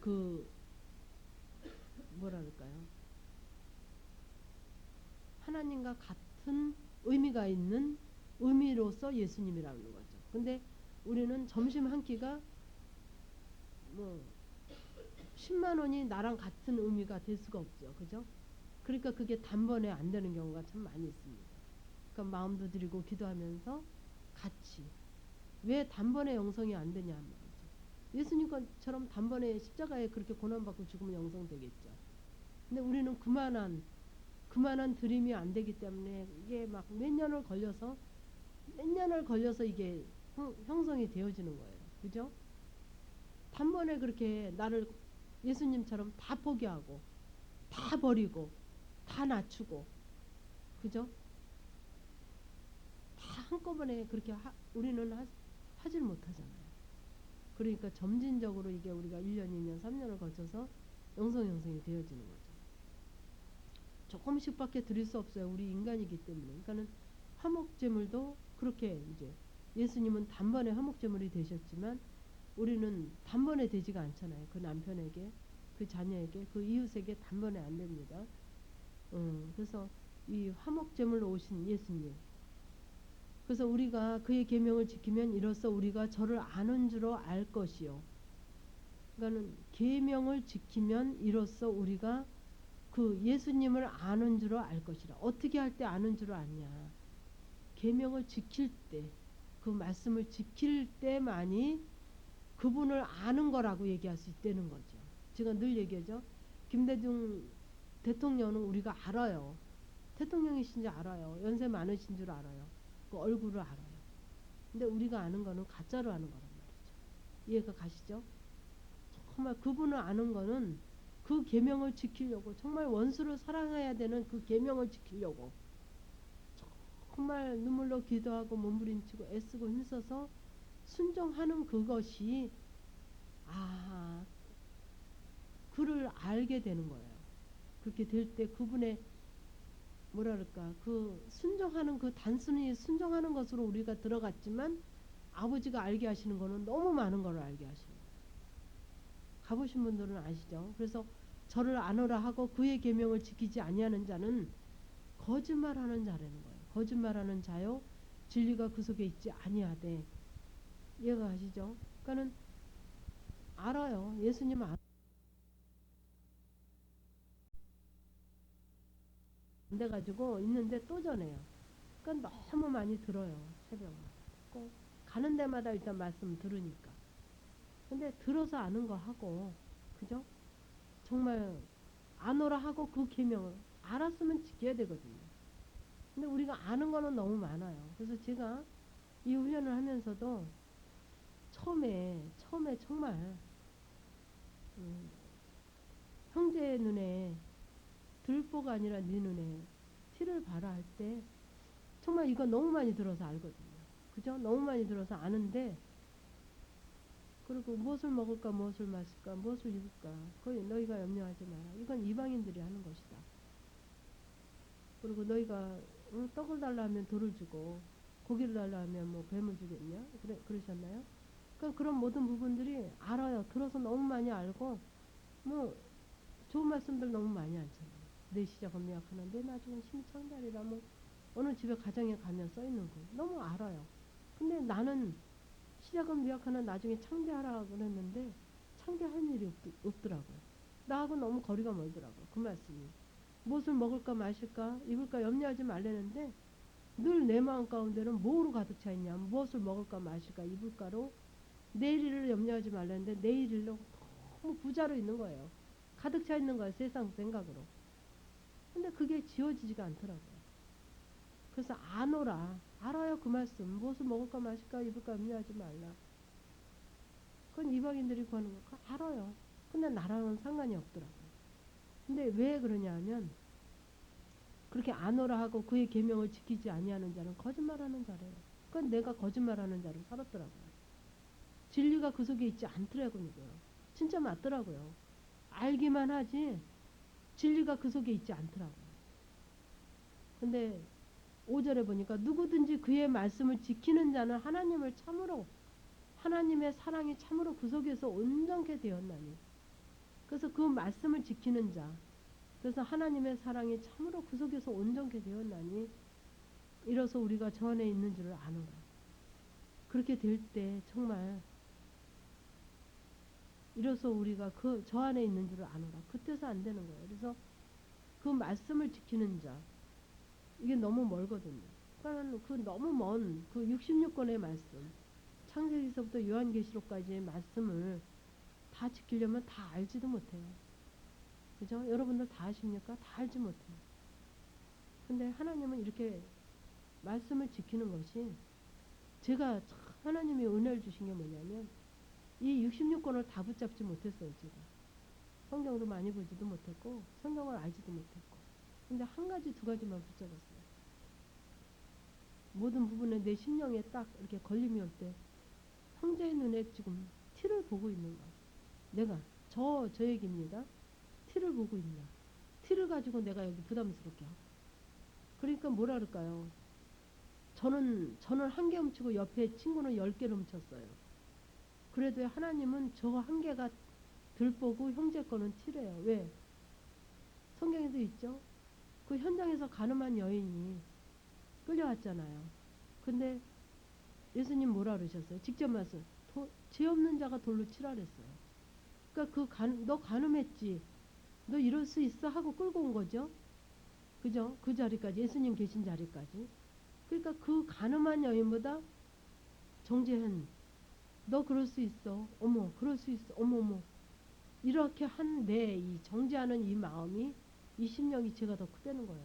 그 뭐라 그럴까요? 하나님과 같은 의미가 있는 의미로서 예수님이라는 거죠. 근데 우리는 점심 한 끼가 뭐 10만 원이 나랑 같은 의미가 될 수가 없죠. 그죠? 그러니까 그게 단번에 안 되는 경우가 참 많이 있습니다. 그러니까 마음도 드리고 기도하면서 같이 왜 단번에 영성이 안 되냐 말이죠. 예수님처럼 단번에 십자가에 그렇게 고난받고 죽으면 영성되겠죠. 근데 우리는 그만한 드림이 안 되기 때문에 이게 막 몇 년을 걸려서 이게 형성이 되어지는 거예요. 그죠? 단번에 그렇게 나를 예수님처럼 다 포기하고 다 버리고 다 낮추고 그죠? 다 한꺼번에 그렇게 우리는 하질 못하잖아요. 그러니까 점진적으로 이게 우리가 1년, 2년, 3년을 거쳐서 형성이 되어지는 거죠. 조금씩밖에 드릴 수 없어요. 우리 인간이기 때문에. 그러니까는 화목제물도 그렇게 이제 예수님은 단번에 화목제물이 되셨지만 우리는 단번에 되지가 않잖아요. 그 남편에게, 그 자녀에게, 그 이웃에게 단번에 안 됩니다. 그래서 이 화목제물로 오신 예수님. 그래서 우리가 그의 계명을 지키면 이로써 우리가 저를 아는 줄로 알 것이요. 그러니까는 계명을 지키면 이로써 우리가 그 예수님을 아는 줄로 알 것이라. 어떻게 할 때 아는 줄로 아냐? 계명을 지킬 때, 그 말씀을 지킬 때만이 그분을 아는 거라고 얘기할 수 있다는 거죠. 제가 늘 얘기하죠. 김대중 대통령은 우리가 알아요. 대통령이신지 알아요. 연세 많으신 줄 알아요. 그 얼굴을 알아요. 근데 우리가 아는 거는 가짜로 아는 거란 말이죠. 이해가 가시죠? 정말 그분을 아는 거는 그 계명을 지키려고, 정말 원수를 사랑해야 되는 그 계명을 지키려고 정말 눈물로 기도하고 몸부림치고 애쓰고 힘써서 순종하는 그것이, 아, 그를 알게 되는 거예요. 그렇게 될 때 그분의 뭐랄까, 그 순종하는, 그 단순히 순종하는 것으로 우리가 들어갔지만 아버지가 알게 하시는 거는 너무 많은 걸 알게 하시는 거예요. 가보신 분들은 아시죠? 그래서 저를 아노라 하고 그의 계명을 지키지 아니하는 자는 거짓말하는 자라는 거예요. 거짓말하는 자요, 진리가 그 속에 있지 아니하되. 이해가 가시죠? 그러니까는 알아요. 예수님 안 돼가지고 있는데 또 전해요. 그러니까 너무 많이 들어요. 새벽마다. 꼭 가는 데마다 일단 말씀 들으니까. 근데 들어서 아는 거 하고, 그죠? 정말 아노라 하고 그 계명을 알았으면 지켜야 되거든요. 근데 우리가 아는 거는 너무 많아요. 그래서 제가 이 훈련을 하면서도 처음에 정말 음, 형제 눈에 들보가 아니라 네 눈에 티를 봐라 할 때 정말 이거 너무 많이 들어서 알거든요. 그죠? 너무 많이 들어서 아는데, 그리고 무엇을 먹을까, 무엇을 마실까, 무엇을 입을까, 거의 너희가 염려하지 마라. 이건 이방인들이 하는 것이다. 그리고 너희가 떡을 달라 하면 돌을 주고 고기를 달라 하면 뭐 뱀을 주겠냐? 그러셨나요? 그러니까 그런 모든 부분들이 알아요. 들어서 너무 많이 알고, 뭐 좋은 말씀들 너무 많이 알잖아요. 내 시작은 미약하나 내 나중은 심히 창대하리라. 뭐 어느 집에 가정에 가면 써 있는 거 너무 알아요. 근데 나는 시작은 미약하나 나중에 창대하라 그랬는데 창대할 일이 없더라고요. 나하고 너무 거리가 멀더라고요. 그 말씀이. 무엇을 먹을까 마실까 입을까 염려하지 말라는데 늘 내 마음 가운데는 뭐로 가득 차 있냐. 무엇을 먹을까 마실까 입을까로 내일을 염려하지 말라는데 내일로 너무 부자로 있는 거예요. 가득 차 있는 거예요. 세상 생각으로. 근데 그게 지워지지가 않더라고요. 그래서 아노라. 알아요 그 말씀. 무엇을 먹을까 마실까 입을까 염려하지 말라. 그건 이방인들이 구하는 거. 그거 알아요. 근데 나랑은 상관이 없더라고요. 근데 왜 그러냐 하면 그렇게 아노라 하고 그의 계명을 지키지 아니하는 자는 거짓말하는 자래요. 그건 내가 거짓말하는 자로 살았더라고요. 진리가 그 속에 있지 않더라고요. 진짜 맞더라고요. 알기만 하지 진리가 그 속에 있지 않더라고요. 근데 5절에 보니까 누구든지 그의 말씀을 지키는 자는 하나님을 참으로, 하나님의 사랑이 참으로 그 속에서 온전케 되었나니. 그래서 그 말씀을 지키는 자, 그래서 하나님의 사랑이 참으로 그 속에서 온전케 되었나니 이로써 우리가 저 안에 있는 줄을 아노라. 그렇게 될 때 정말 이로써 우리가 그 저 안에 있는 줄을 아노라. 그때서 안 되는 거예요. 그래서 그 말씀을 지키는 자, 이게 너무 멀거든요. 그러니까 그 너무 먼 그 66권의 말씀, 창세기서부터 요한계시록까지의 말씀을 다 지키려면 다 알지도 못해요. 그죠? 여러분들 다 아십니까? 다 알지 못해요. 근데 하나님은 이렇게 말씀을 지키는 것이, 제가 하나님이 은혜를 주신 게 뭐냐면 이 66권을 다 붙잡지 못했어요. 제가 성경으로 많이 보지도 못했고 성경을 알지도 못했고, 근데 한 가지 두 가지만 붙잡았어요. 모든 부분에 내 심령에 딱 이렇게 걸림이 올 때 형제의 눈에 지금 티를 보고 있는 거야. 내가 저 얘기입니다. 티를 보고 있냐. 티를 가지고 내가 여기 부담스럽게 하고. 그러니까 뭐라 그럴까요? 저는 한 개 훔치고 옆에 친구는 10개를 훔쳤어요. 그래도 하나님은 저 한 개가 들보고 형제 거는 티래요. 왜? 성경에도 있죠. 그 현장에서 가늠한 여인이 끌려왔잖아요. 근데 예수님 뭐라 그러셨어요? 직접 말씀. 죄 없는 자가 돌로 치라 그랬어요. 그러니까 너 가늠했지. 너 이럴 수 있어 하고 끌고 온 거죠. 그죠? 그 자리까지, 예수님 계신 자리까지. 그러니까 그 가늠한 여인보다 정죄한, 너 그럴 수 있어. 어머, 그럴 수 있어. 어머, 어머. 이렇게 한 내 이 정죄하는 이 마음이, 이 심령이 죄가 더 크다는 거예요.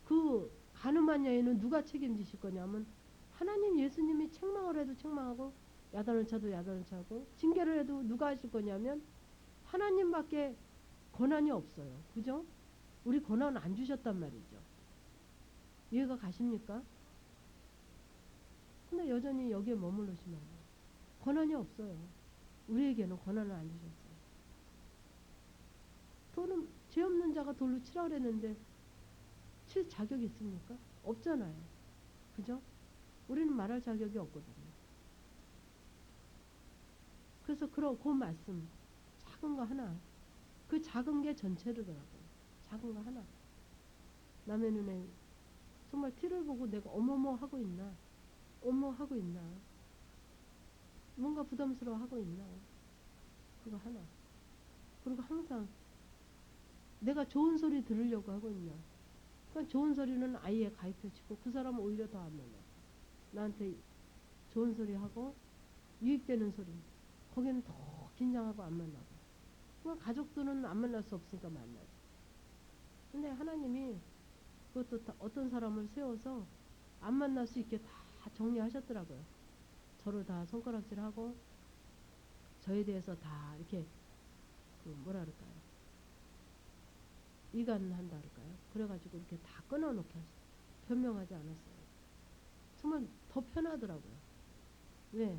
그 가늠한 여인은 누가 책임지실 거냐면 하나님, 예수님이 책망을 해도 책망하고 야단을 쳐도 야단을 차고 징계를 해도 누가 하실 거냐면 하나님밖에 권한이 없어요. 그죠? 우리 권한 안 주셨단 말이죠. 이해가 가십니까? 근데 여전히 여기에 머무르시면 권한이 없어요. 우리에게는 권한을 안 주셨어요. 돈은 죄 없는 자가 돌로 치라 그랬는데 칠 자격이 있습니까? 없잖아요. 그죠? 우리는 말할 자격이 없거든요. 그래서 그 말씀, 작은 거 하나, 그 작은 게 전체르더라고요. 작은 거 하나. 남의 눈에 정말 티를 보고 내가 어머머 하고 있나, 어머 하고 있나, 뭔가 부담스러워 하고 있나, 그거 하나. 그리고 항상 내가 좋은 소리 들으려고 하고 있나. 그러니까 좋은 소리는 아예 가입해 치고 그 사람은 오히려 더 안 만나. 나한테 좋은 소리 하고 유익되는 소리, 거기는 더 긴장하고 안 만나고. 그러니까 가족들은 안 만날 수 없으니까 만나지. 근데 하나님이 그것도 어떤 사람을 세워서 안 만날 수 있게 다 정리하셨더라고요. 저를 다 손가락질하고 저에 대해서 다 이렇게 그 뭐라 그럴까요? 이간한다 그럴까요? 그래가지고 이렇게 다 끊어놓게 하셨어요. 변명하지 않았어요. 정말 더 편하더라고요. 왜?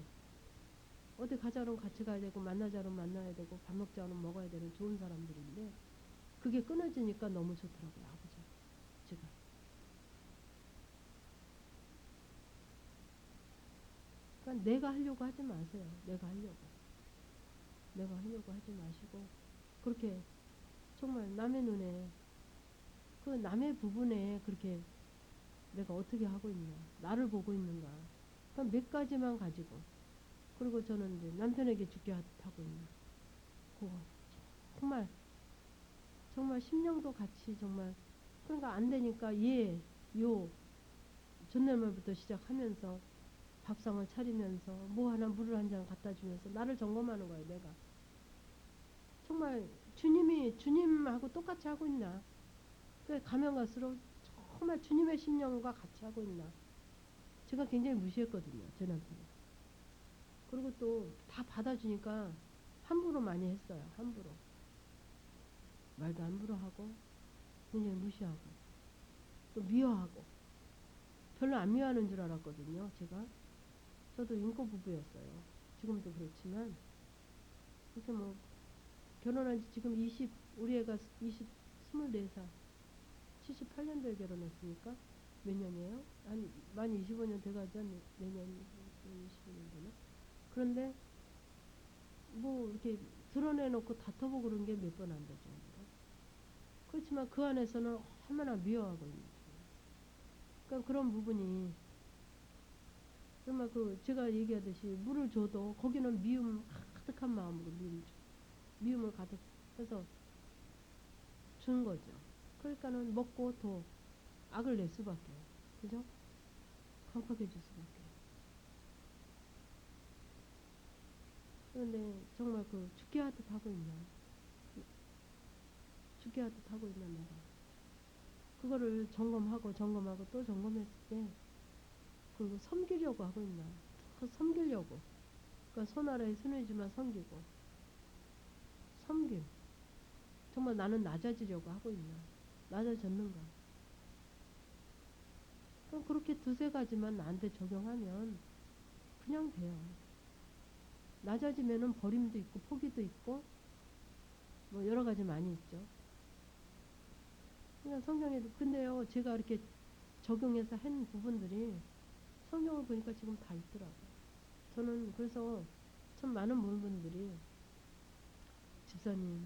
어디 가자면 같이 가야 되고 만나자면 만나야 되고 밥 먹자면 먹어야 되는 좋은 사람들인데 그게 끊어지니까 너무 좋더라고요. 아버지 제가. 그러니까 내가 하려고 하지 마세요. 내가 하려고 하지 마시고 그렇게 정말 남의 눈에 그 남의 부분에 그렇게 내가 어떻게 하고 있나, 나를 보고 있는가. 그러니까 몇 가지만 가지고, 그리고 저는 이제 남편에게 죽게 하고 있나. 그거 정말 정말 심령도 같이 정말. 그러니까 안 되니까 요 존댓말부터 시작하면서 밥상을 차리면서 뭐 하나 물을 한 잔 갖다 주면서 나를 점검하는 거예요. 내가 정말 주님하고 똑같이 하고 있나. 그 가면 갈수록 정말 주님의 심령과 같이 하고 있나. 제가 굉장히 무시했거든요. 제 남편을. 그리고 또 다 받아주니까 함부로 많이 했어요. 함부로. 말도 함부로 하고 굉장히 무시하고 또 미워하고. 별로 안 미워하는 줄 알았거든요. 제가. 저도 인고 부부였어요. 지금도 그렇지만 그렇게 뭐 결혼한 지 지금 우리 애가 24살 78년도에 결혼했으니까 몇 년이에요? 만 25년 돼가죠. 내년 25년 되나? 그런데 뭐 이렇게 드러내놓고 다퉈보고 그런 게 몇 번 안 되죠. 그렇지만 그 안에서는 얼마나 미워하고 있는지. 그러니까 그런 부분이 정말 그 제가 얘기하듯이 물을 줘도 거기는 미움 가득한 마음으로 미움을 가득해서 준 거죠. 그러니까는 먹고 더 악을 낼 수밖에. 그죠? 강팍해 줄 수밖에. 그런데 정말 그 죽게 하듯 하고 있나. 죽게 하듯 하고 있나 내가. 그거를 점검하고 또 점검했을 때 그리고 섬기려고 하고 있나. 더 섬기려고. 그러니까 손 아래에 손이지만 섬기고. 섬김. 정말 나는 낮아지려고 하고 있나. 낮아졌는가. 그럼 그렇게 두세 가지만 나한테 적용하면 그냥 돼요. 낮아지면은 버림도 있고 포기도 있고 뭐 여러 가지 많이 있죠. 그냥 성경에도 근데요 제가 이렇게 적용해서 한 부분들이 성경을 보니까 지금 다 있더라고요. 저는 그래서 참 많은 분들이 집사님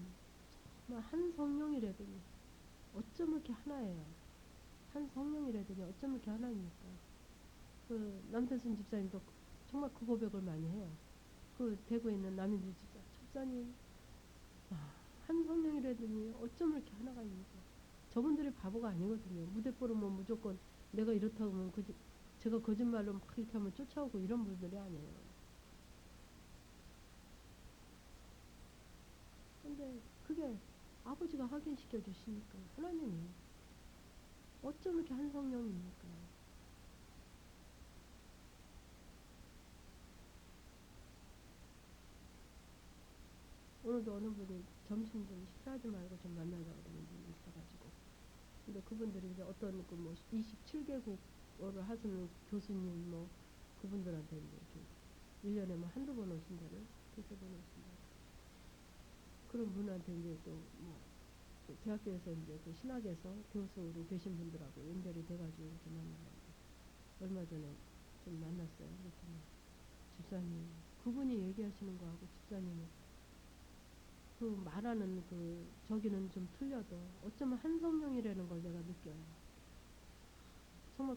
정말 한 성령이라더니 어쩜 이렇게 하나예요. 한 성령이라더니 어쩜 이렇게 하나입니까? 그 남태순 집사님도 정말 그 고백을 많이 해요. 그 대구에 있는 남인주 집사님, 아, 한 성령이라더니 어쩜 이렇게 하나가 입니까? 저분들이 바보가 아니거든요. 무대뽀로 뭐 무조건 내가 이렇다고 하면 제가 거짓말로 막 이렇게 하면 쫓아오고 이런 분들이 아니에요. 근데 그게 아버지가 확인시켜 주시니까 하나님이 어쩜 이렇게 한 성령입니까? 오늘도 어느 분이 점심 좀 식사하지 말고 좀 만나자고 그러는 분이 있어가지고, 근데 그분들이 이제 어떤 그 뭐 27개국어를 하시는 교수님 뭐 그분들한테 이제 이렇게 1년에 뭐 한두 번 오신다는, 두세 번 오신다는 그런 분한테 이제 또 뭐 대학교에서 이제 그 신학에서 교수로 계신 분들하고 연결이 돼가지고 이렇게 만나는데, 얼마 전에 좀 만났어요. 그랬더니 집사님, 그분이 얘기하시는 거하고 집사님이 그 말하는 그 저기는 좀 틀려도 어쩌면 한 성령이라는 걸 내가 느껴요. 정말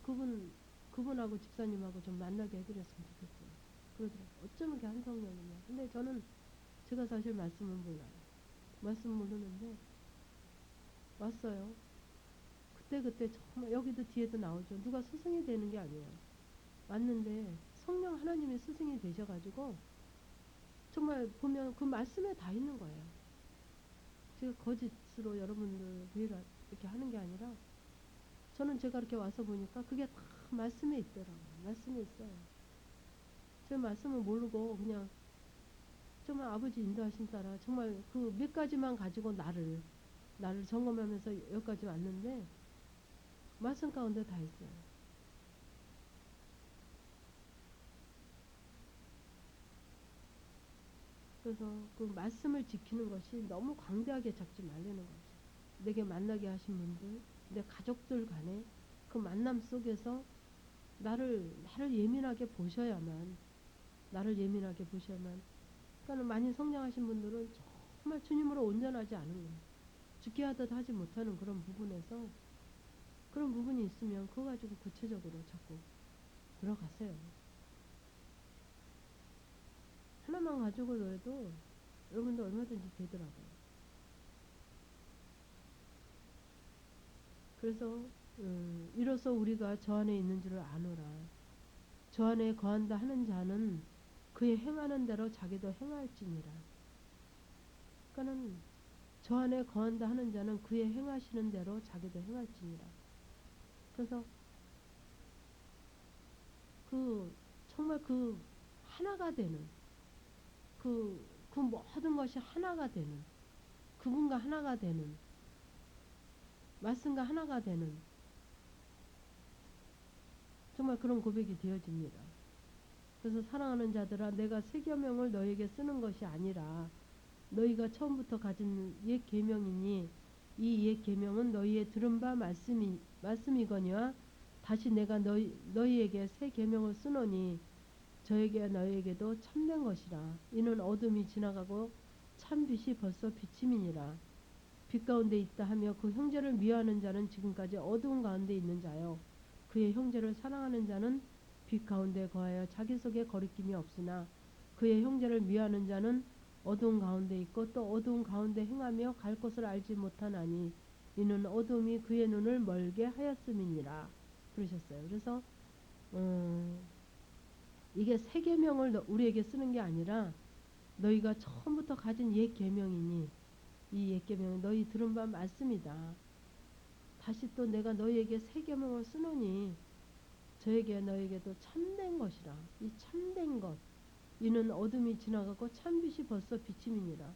그분하고 집사님하고 좀 만나게 해드렸으면 좋겠어요. 그러더라고요. 어쩌면 이렇게 한 성령이냐. 근데 저는 제가 사실 말씀을 몰라요. 말씀 모르는데 왔어요. 그때 정말 여기도 뒤에도 나오죠. 누가 스승이 되는 게 아니에요. 왔는데 성령 하나님이 스승이 되셔가지고 정말 보면 그 말씀에 다 있는 거예요. 제가 거짓으로 여러분들 교회를 이렇게 하는 게 아니라 저는 제가 이렇게 와서 보니까 그게 다 말씀에 있더라고요. 말씀에 있어요. 제 말씀을 모르고 그냥 정말 아버지 인도하신 따라 정말 그 몇 가지만 가지고 나를 점검하면서 여기까지 왔는데 말씀 가운데 다 있어요. 그래서 그 말씀을 지키는 것이 너무 광대하게 잡지 말라는 거죠. 내게 만나게 하신 분들, 내 가족들 간에 그 만남 속에서 나를 예민하게 보셔야만, 나를 예민하게 보셔야만. 그러니까 많이 성장하신 분들은 정말 주님으로 온전하지 않은 거예요. 죽게 하듯 하지 못하는 그런 부분에서 그런 부분이 있으면 그거 가지고 구체적으로 자꾸 들어가세요. 하나만 가지고도 해도 여러분들 얼마든지 되더라고요. 그래서 이로써 우리가 저 안에 있는 줄을 아노라. 저 안에 거한다 하는 자는 그의 행하는 대로 자기도 행할지니라. 그러니까는 저 안에 거한다 하는 자는 그의 행하시는 대로 자기도 행할지니라. 그래서 그 정말 그 하나가 되는 그 모든 것이 하나가 되는, 그분과 하나가 되는, 말씀과 하나가 되는 정말 그런 고백이 되어집니다. 그래서 사랑하는 자들아, 내가 새 계명을 너에게 쓰는 것이 아니라 너희가 처음부터 가진 옛 계명이니 이 옛 계명은 너희의 들은 바 말씀이거니와 다시 내가 너희에게 새 계명을 쓰노니 저에게 너희에게도 참된 것이라. 이는 어둠이 지나가고 참 빛이 벌써 비침이니라. 빛 가운데 있다 하며 그 형제를 미워하는 자는 지금까지 어두운 가운데 있는 자요, 그의 형제를 사랑하는 자는 빛 가운데 거하여 자기 속에 거리낌이 없으나 그의 형제를 미워하는 자는 어두운 가운데 있고 또 어두운 가운데 행하며 갈 곳을 알지 못하나니 이는 어둠이 그의 눈을 멀게 하였음이니라. 그러셨어요. 그래서 이게 새 계명을 우리에게 쓰는 게 아니라 너희가 처음부터 가진 옛 계명이니 이 옛 계명은 너희 들은 바 말씀이다. 다시 또 내가 너희에게 새 계명을 쓰노니 저에게 너에게도 참된 것이라. 이 참된 것, 이는 어둠이 지나가고 참빛이 벌써 비침이니라.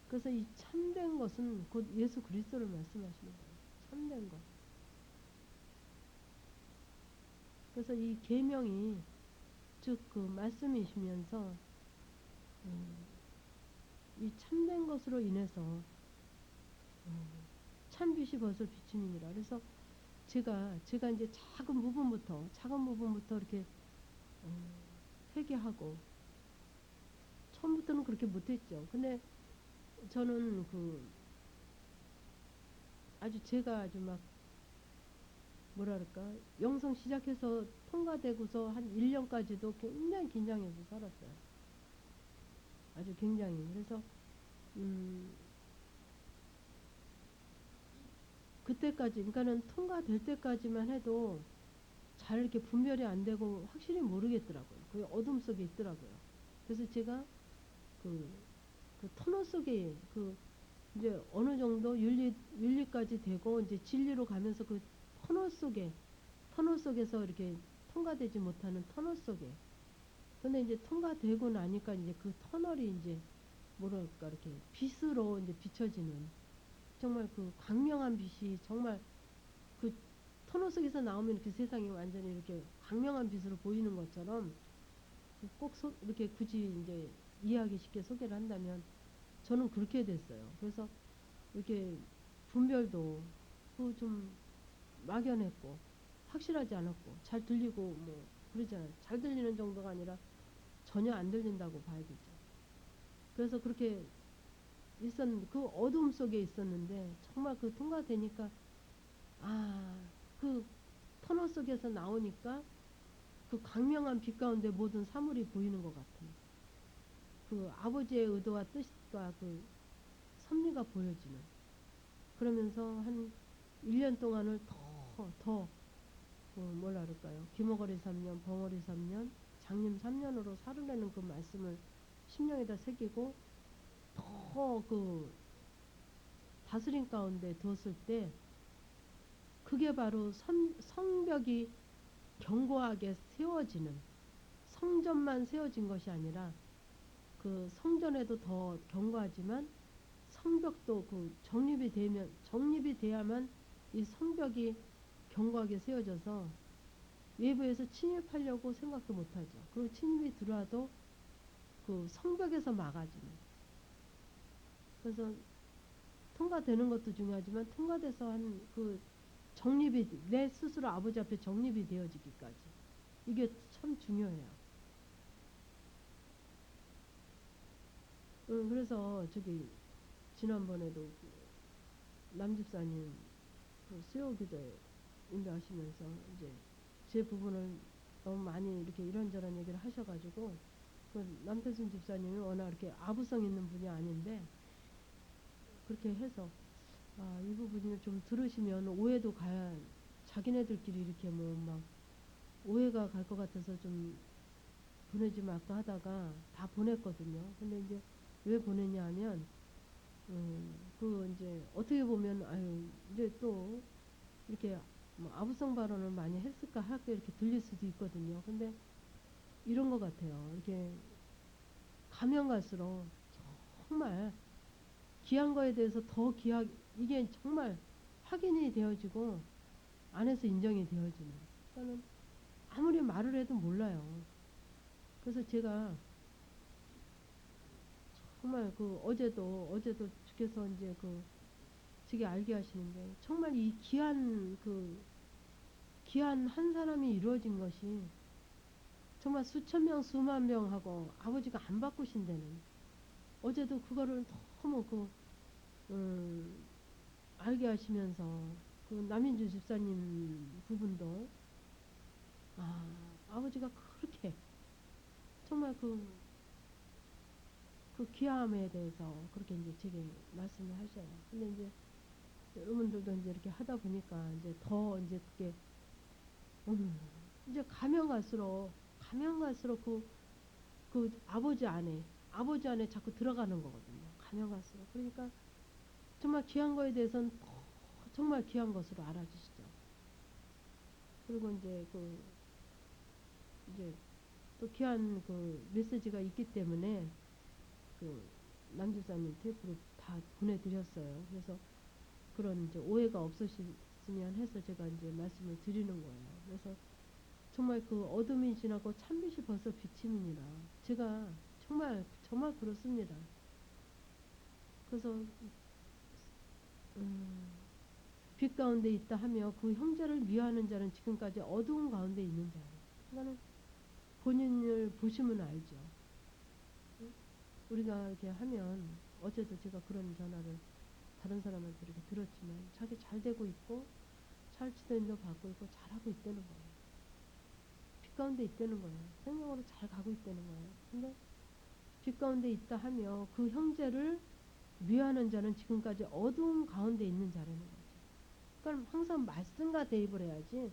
그래서 이 참된 것은 곧 예수 그리스도를 말씀하시는 거예요. 참된 것. 그래서 이 계명이 즉 그 말씀이시면서 음, 이 참된 것으로 인해서 참빛이 벌써 비침이니라. 그래서 제가 이제 작은 부분부터 이렇게 어, 회개하고, 처음부터는 그렇게 못했죠. 근데 저는 그 아주 제가 아주 막 뭐랄까 영성 시작해서 통과되고서 한 1년까지도 굉장히 긴장해서 살았어요. 아주 굉장히. 그래서 음, 그때까지 그러니까는 통과될 때까지만 해도 잘 이렇게 분별이 안 되고 확실히 모르겠더라고요. 그 어둠 속에 있더라고요. 그래서 제가 그, 그 터널 속에 그 이제 어느 정도 윤리까지 되고 이제 진리로 가면서 그 터널 속에 터널 속에서 이렇게 통과되지 못하는 터널 속에 근데 이제 통과되고 나니까 이제 그 터널이 이제 뭐랄까 이렇게 빛으로 이제 비춰지는 정말 그 광명한 빛이 정말 그 터널 속에서 나오면 이렇게 세상이 완전히 이렇게 광명한 빛으로 보이는 것처럼 꼭 이렇게 굳이 이제 이해하기 쉽게 소개를 한다면 저는 그렇게 됐어요. 그래서 이렇게 분별도 그 좀 막연했고 확실하지 않았고 잘 들리고 뭐 그러잖아요. 잘 들리는 정도가 아니라 전혀 안 들린다고 봐야 되죠. 그래서 그렇게 있었는데 그 어둠 속에 있었는데 정말 그 통과되니까 아 그 터널 속에서 나오니까 그 광명한 빛 가운데 모든 사물이 보이는 것 같은 그 아버지의 의도와 뜻과 그 섭리가 보여지는 그러면서 한 1년 동안을 더 뭐라 그럴까요? 귀머거리 3년, 벙어리 3년, 장님 3년으로 살으라는 그 말씀을 심령에다 새기고 더 그 다스림 가운데 두었을 때 그게 바로 성벽이 견고하게 세워지는 성전만 세워진 것이 아니라 그 성전에도 더 견고하지만 성벽도 그 정립이 돼야만 이 성벽이 견고하게 세워져서 외부에서 침입하려고 생각도 못하죠. 그리고 침입이 들어와도 그 성벽에서 막아주는. 그래서 통과되는 것도 중요하지만 통과돼서 한 그 정립이 내 스스로 아버지 앞에 정립이 되어지기까지 이게 참 중요해요. 그래서 저기 지난번에도 그 남집사님 그 수요기도에 인도하시면서 이제 제 부분을 너무 많이 이렇게 이런저런 얘기를 하셔가지고 그 남태순 집사님이 워낙 이렇게 아부성 있는 분이 아닌데 그렇게 해서 아, 이 부분을 좀 들으시면 오해도 가야 자기네들끼리 이렇게 뭐 막 오해가 갈 것 같아서 좀 보내지 말까 하다가 다 보냈거든요. 근데 이제 왜 보냈냐 하면 그 이제 어떻게 보면 아유 이제 또 이렇게 뭐 아부성 발언을 많이 했을까 하게 이렇게 들릴 수도 있거든요. 근데 이런 것 같아요. 이렇게 가면 갈수록 정말 귀한 거에 대해서 더 이게 정말 확인이 되어지고 안에서 인정이 되어지는. 그러니까는 아무리 말을 해도 몰라요. 그래서 제가 정말 그 어제도 주께서 이제 그 저게 알게 하시는 게 정말 이 귀한 한 사람이 이루어진 것이 정말 수천 명 수만 명하고 아버지가 안 바꾸신다는 어제도 그거를 너무 음, 알게 하시면서 그 남인주 집사님 부분도 아, 아버지가 그렇게 정말 그 귀함에 대해서 그렇게 이제 제게 말씀을 하셔요. 근데 이제 여러분들도 이제 이렇게 하다 보니까 이제 더 이제 그게 음, 이제 가면 갈수록 그 아버지 안에 자꾸 들어가는 거거든요. 가면 갈수록 그러니까 정말 귀한 거에 대해서는 더 정말 귀한 것으로 알아주시죠. 그리고 이제 또 귀한 그 메시지가 있기 때문에 그 남주사님 테이프로 다 보내드렸어요. 그래서 그런 이제 오해가 없으시면 해서 제가 이제 말씀을 드리는 거예요. 그래서 정말 그 어둠이 지나고 찬빛이 벌써 비치느니라. 제가 정말 그렇습니다. 그래서 음, 빛 가운데 있다 하며 그 형제를 미워하는 자는 지금까지 어두운 가운데 있는 자예요. 그러니까는 본인을 보시면 알죠. 우리가 이렇게 하면 어제도 제가 그런 전화를 다른 사람한테 이렇게 들었지만 자기 잘 되고 있고 잘치도인도 받고 있고 잘하고 있다는 거예요. 빛 가운데 있다는 거예요. 생명으로 잘 가고 있다는 거예요. 근데 빛 가운데 있다 하며 그 형제를 미워하는 자는 지금까지 어두운 가운데 있는 자라는 거죠. 그러니까 항상 말씀과 대입을 해야지.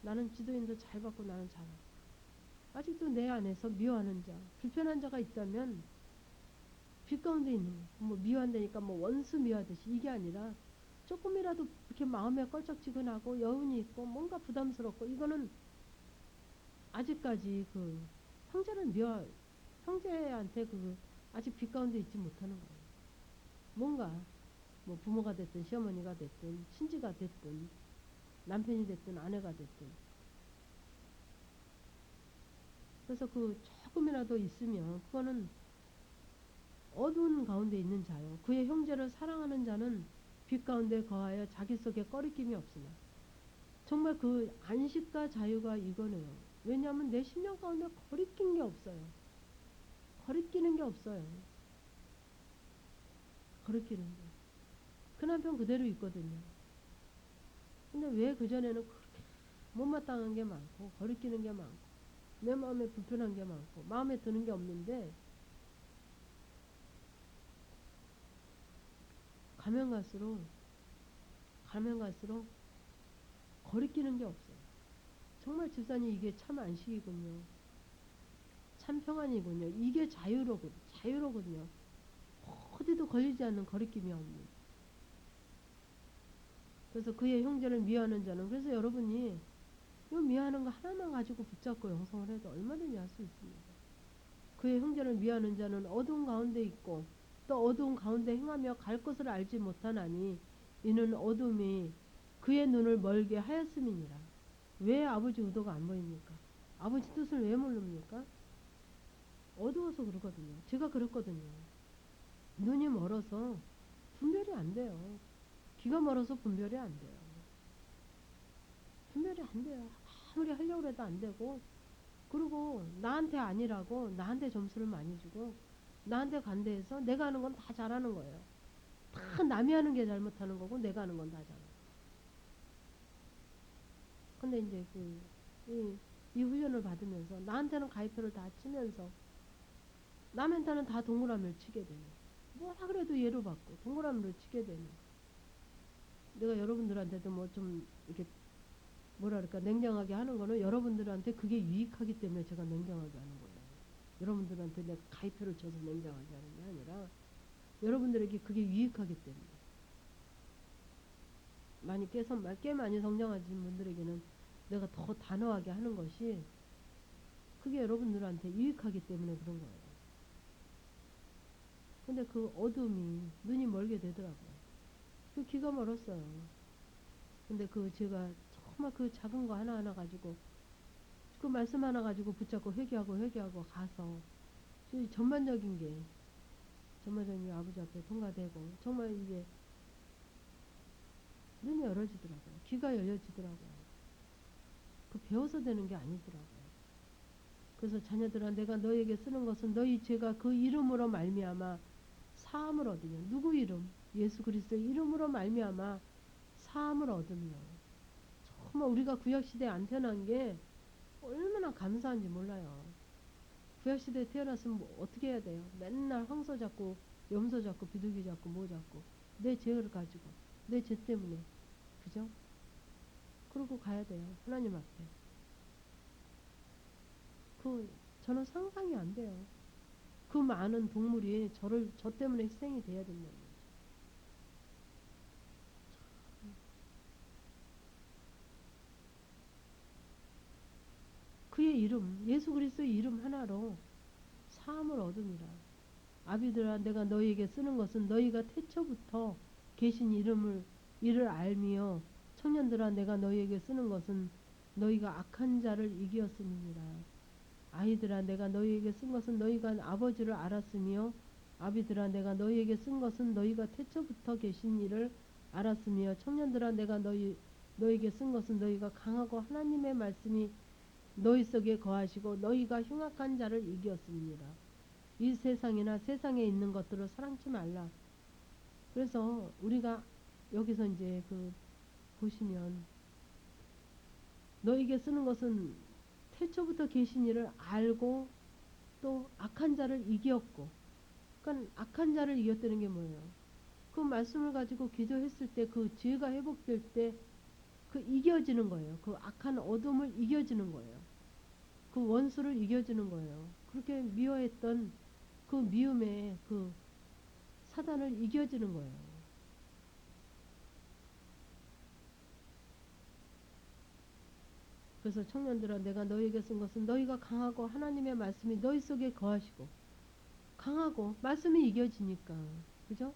나는 지도인도 잘 받고 나는 잘하고 아직도 내 안에서 미워하는 자, 불편한 자가 있다면 빛 가운데 있는 거. 뭐 미워한다니까 뭐 원수 미워하듯이 이게 아니라 조금이라도 이렇게 마음에 껄쩍지근하고 여운이 있고 뭔가 부담스럽고 이거는 아직까지 그 형제를 미워 형제한테 그 아직 빛 가운데 있지 못하는 거예요. 뭔가 뭐 부모가 됐든 시어머니가 됐든 친지가 됐든 남편이 됐든 아내가 됐든 그래서 그 조금이라도 있으면 그거는 어두운 가운데 있는 자요. 그의 형제를 사랑하는 자는 빛 가운데 거하여 자기 속에 꺼리낌이 없으나 정말 그 안식과 자유가 이거네요. 왜냐하면 내 심령 가운데 거리낀 게 없어요. 거리끼는 게 없어요. 거리끼는 게. 그 남편 그대로 있거든요. 근데 왜 그전에는 그렇게 못마땅한 게 많고 거리끼는 게 많고 내 마음에 불편한 게 많고 마음에 드는 게 없는데 가면 갈수록 가면 갈수록 거리끼는 게 없어요. 정말 집사님 이게 참 안식이군요. 참 평안이군요. 이게 자유로거든요. 어디도 걸리지 않는 거리낌이 없는. 그래서 그의 형제를 미워하는 자는 그래서 여러분이 이 미워하는 거 하나만 가지고 붙잡고 영성을 해도 얼마든지 할 수 있습니다. 그의 형제를 미워하는 자는 어두운 가운데 있고 또 어두운 가운데 행하며 갈 것을 알지 못하나니 이는 어둠이 그의 눈을 멀게 하였음이니라. 왜 아버지 의도가 안 보입니까? 아버지 뜻을 왜 모릅니까? 어두워서 그러거든요. 제가 그랬거든요. 눈이 멀어서 분별이 안 돼요. 귀가 멀어서 분별이 안 돼요. 분별이 안 돼요. 아무리 하려고 해도 안 되고 그리고 나한테 아니라고 나한테 점수를 많이 주고 나한테 관대해서 내가 하는 건 다 잘하는 거예요. 다 남이 하는 게 잘못하는 거고 내가 하는 건 다 잘하는 거예요. 근데 이제 이 훈련을 받으면서 나한테는 가위표를 다 치면서 남한테는 다 동그라미를 치게 되는 뭐라 그래도 예로 받고 동그라미를 치게 되는 내가 여러분들한테도 뭐 좀 이렇게 뭐랄까 냉정하게 하는 거는 여러분들한테 그게 유익하기 때문에 제가 냉정하게 하는 거예요. 여러분들한테 내가 가위표를 쳐서 냉정하게 하는 게 아니라 여러분들에게 그게 유익하기 때문에 꽤 많이 성장하신 분들에게는 내가 더 단호하게 하는 것이 그게 여러분들한테 유익하기 때문에 그런 거예요. 근데 그 어둠이 눈이 멀게 되더라고요. 그 귀가 멀었어요. 근데 그 제가 정말 그 작은 거 하나하나 가지고 그 말씀 하나 가지고 붙잡고 회개하고 가서 전반적인 게 아버지 앞에 통과되고 정말 이제 눈이 열어지더라고요. 귀가 열려지더라고요. 그 배워서 되는 게 아니더라고요. 그래서 자녀들아 내가 너에게 쓰는 것은 너희 죄가 그 이름으로 말미암아 사함을 얻으며 누구 이름? 예수 그리스도의 이름으로 말미암아 사함을 얻으며 정말 우리가 구약시대에 안 태어난 게 얼마나 감사한지 몰라요. 구약시대에 태어났으면 뭐 어떻게 해야 돼요? 맨날 황소 잡고 염소 잡고 비둘기 잡고 뭐 잡고 내 죄를 가지고 내 죄 때문에 그죠? 그러고 가야 돼요. 하나님 앞에. 저는 상상이 안 돼요. 그 많은 동물이 저 때문에 희생이 돼야 된다는 거죠. 그의 이름, 예수 그리스도의 이름 하나로 사함을 얻음이라. 아비들아 내가 너희에게 쓰는 것은 너희가 태초부터 계신 이를 알미요 청년들아 내가 너희에게 쓰는 것은 너희가 악한 자를 이기었음이니라. 아이들아 내가 너희에게 쓴 것은 너희가 아버지를 알았으며 아비들아 내가 너희에게 쓴 것은 너희가 태초부터 계신 이를 알았으며 청년들아 내가 너희에게 쓴 것은 너희가 강하고 하나님의 말씀이 너희 속에 거하시고 너희가 흉악한 자를 이기었음이니라. 이 세상이나 세상에 있는 것들을 사랑치 말라. 그래서 우리가 여기서 이제 그 보시면 너에게 쓰는 것은 태초부터 계신 이를 알고 또 악한 자를 이겼고, 그러니까 악한 자를 이겼다는 게 뭐예요? 그 말씀을 가지고 기도했을 때 그 죄가 회복될 때 그 이겨지는 거예요. 그 악한 어둠을 이겨지는 거예요. 그 원수를 이겨지는 거예요. 그렇게 미워했던 그 미움에 그 사단을 이겨지는 거예요. 그래서 청년들아, 내가 너희에게 쓴 것은 너희가 강하고 하나님의 말씀이 너희 속에 거하시고, 강하고 말씀이 이겨지니까, 그죠?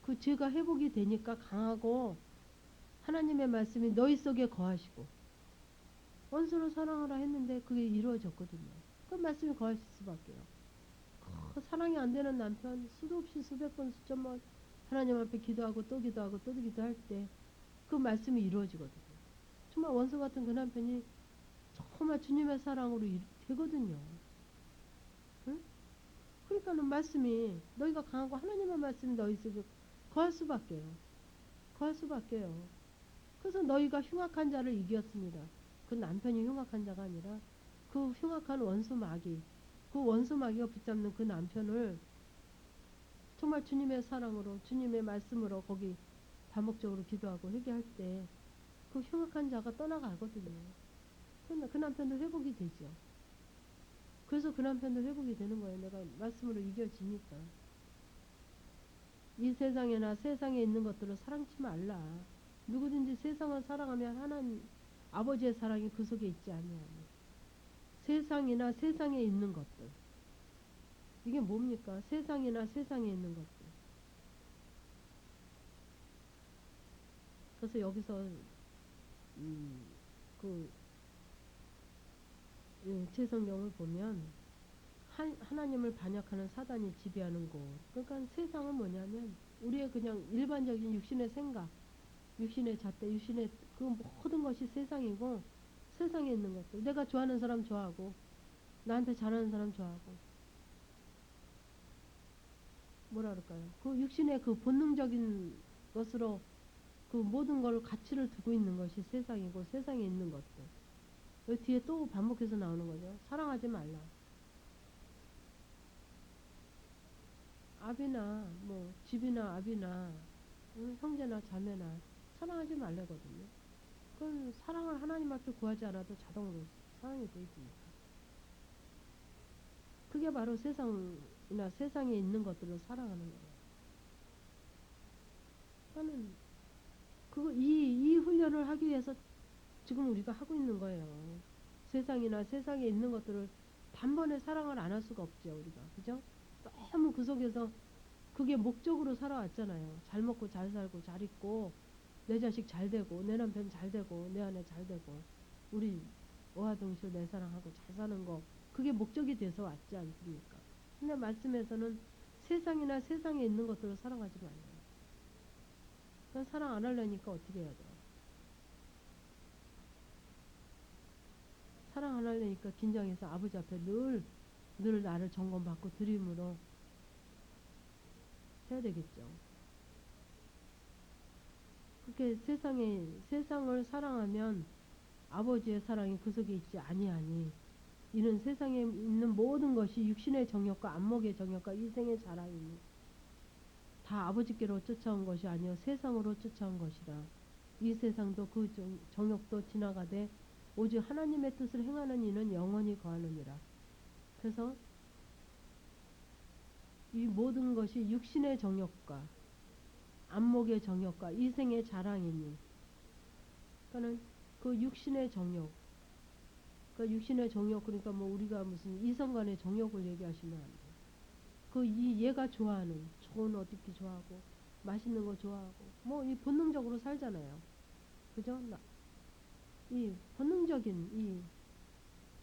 그 죄가 회복이 되니까 강하고 하나님의 말씀이 너희 속에 거하시고, 원수를 사랑하라 했는데 그게 이루어졌거든요. 그 말씀이 거하실 수밖에요. 그 사랑이 안 되는 남편 수도 없이 수백 번 수천 번 하나님 앞에 기도하고 또 기도하고 또 기도할 때 그 말씀이 이루어지거든요. 정말 원수 같은 그 남편이 정말 주님의 사랑으로 되거든요. 응? 그러니까는 말씀이 너희가 강하고 하나님의 말씀이 너희 속에 거할 수밖에요. 거할 수밖에요. 그래서 너희가 흉악한 자를 이겼습니다. 그 남편이 흉악한 자가 아니라 그 흉악한 원수 마귀, 그 원수 마귀가 붙잡는 그 남편을 정말 주님의 사랑으로 주님의 말씀으로 거기 반복적으로 기도하고 회개할 때 그 흉악한 자가 떠나가거든요. 그 남편도 회복이 되죠. 그래서 그 남편도 회복이 되는 거예요. 내가 말씀으로 이겨지니까. 이 세상에나 세상에 있는 것들을 사랑치 말라. 누구든지 세상을 사랑하면 하나님 아버지의 사랑이 그 속에 있지 아니하니. 세상이나 세상에 있는 것들. 이게 뭡니까? 세상이나 세상에 있는 것들. 그래서 여기서 음, 그 제성경을 보면 하나님을 반역하는 사단이 지배하는 곳. 그러니까 세상은 뭐냐면 우리의 그냥 일반적인 육신의 생각, 육신의 잣대, 육신의 그 모든 것이 세상이고 세상에 있는 것들. 내가 좋아하는 사람 좋아하고 나한테 잘하는 사람 좋아하고 뭐라 그럴까요? 그 육신의 그 본능적인 것으로 그 모든 걸 가치를 두고 있는 것이 세상이고 세상에 있는 것들. 여기 뒤에 또 반복해서 나오는 거죠. 사랑하지 말라. 아비나 뭐 집이나 아비나 형제나 자매나 사랑하지 말래거든요. 그건 사랑을 하나님 앞에 구하지 않아도 자동으로 사랑이 돼 있으니까. 그게 바로 세상이나 세상에 있는 것들을 사랑하는 거예요. 그러니까는 이 훈련을 하기 위해서 지금 우리가 하고 있는 거예요. 세상이나 세상에 있는 것들을 단번에 사랑을 안 할 수가 없죠, 우리가. 그죠? 너무 그 속에서 그게 목적으로 살아왔잖아요. 잘 먹고 잘 살고 잘 있고 내 자식 잘 되고 내 남편 잘 되고 내 아내 잘 되고 우리 어아동실 내 사랑하고 잘 사는 거 그게 목적이 돼서 왔지 않습니까? 근데 말씀에서는 세상이나 세상에 있는 것들을 사랑하지 말래요. 그러니까 사랑 안 하려니까 어떻게 해야 돼요? 사랑 안 하려니까 긴장해서 아버지 앞에 늘 나를 점검받고 드림으로 해야 되겠죠. 그렇게 세상을 사랑하면 아버지의 사랑이 그 속에 있지 아니하니 이는 세상에 있는 모든 것이 육신의 정욕과 안목의 정욕과 이생의 자랑이니 다 아버지께로 쫓아온 것이 아니요 세상으로 쫓아온 것이라. 이 세상도 그 정욕도 지나가되 오직 하나님의 뜻을 행하는 이는 영원히 거하느니라. 그래서 이 모든 것이 육신의 정욕과 안목의 정욕과 이생의 자랑이니 그러니까는 그 육신의 정욕 그 육신의 정욕 그러니까 뭐 우리가 무슨 이성 간의 정욕을 얘기하시면 안 돼요. 얘가 좋아하는 좋은 옷 입기 좋아하고 맛있는 거 좋아하고 뭐 이 본능적으로 살잖아요. 그죠? 이 본능적인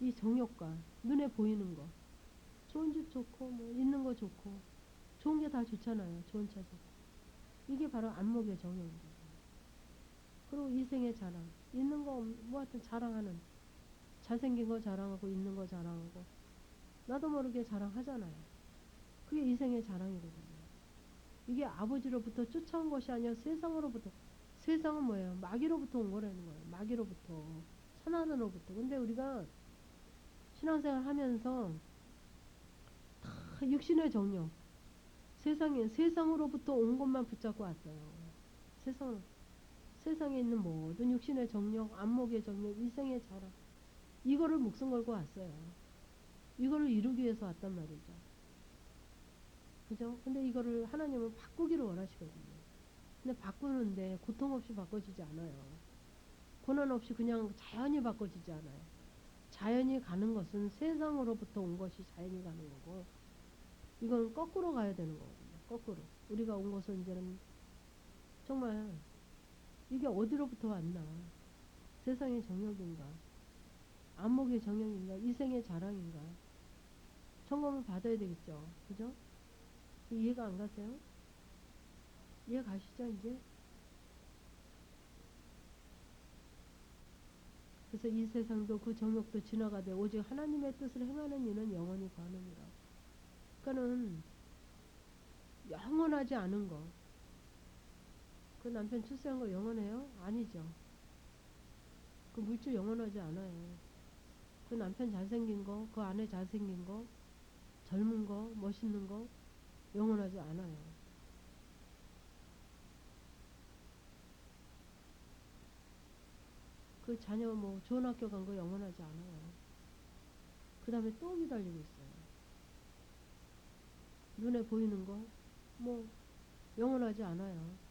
이 정욕과 눈에 보이는 거 좋은 집 좋고 뭐 있는 거 좋고 좋은 게 다 좋잖아요. 좋은 차 좋고 이게 바로 안목의 정욕이거든요. 그리고 이생의 자랑 있는 거 뭐 하여튼 자랑하는 잘생긴 거 자랑하고 있는 거 자랑하고 나도 모르게 자랑하잖아요. 그게 이생의 자랑이거든요. 이게 아버지로부터 쫓아온 것이 아니라 세상으로부터. 세상은 뭐예요? 마귀로부터 온 거라는 거예요. 마귀로부터. 천하는으로부터. 근데 우리가 신앙생활 하면서 다 육신의 정욕, 세상으로부터 온 것만 붙잡고 왔어요. 세상, 세상에 있는 모든 육신의 정욕, 안목의 정욕, 이생의 자랑, 이거를 목숨 걸고 왔어요. 이거를 이루기 위해서 왔단 말이죠. 그죠? 근데 이거를 하나님은 바꾸기를 원하시거든요. 근데 바꾸는데 고통 없이 바꿔지지 않아요. 고난 없이 그냥 자연히 바꿔지지 않아요. 자연이 가는 것은 세상으로부터 온 것이 자연이 가는 거고, 이건 거꾸로 가야 되는 거거든요. 거꾸로. 우리가 온 것은 이제는 정말 이게 어디로부터 왔나? 세상의 정욕인가? 안목의 정욕인가? 이생의 자랑인가? 점검을 받아야 되겠죠. 그죠? 이해가 안 가세요? 이해 가시죠, 이제? 그래서 이 세상도 그 정욕도 지나가되 오직 하나님의 뜻을 행하는 이는 영원히 거하느니라. 그러니까는 영원하지 않은 거. 그 남편 출세한 거 영원해요? 아니죠. 그 물질 영원하지 않아요. 그 남편 잘생긴 거, 그 아내 잘생긴 거, 젊은 거, 멋있는 거 영원하지 않아요. 그 자녀 뭐 좋은 학교 간 거 영원하지 않아요. 그 다음에 또 기다리고 있어요. 눈에 보이는 거, 뭐 영원하지 않아요.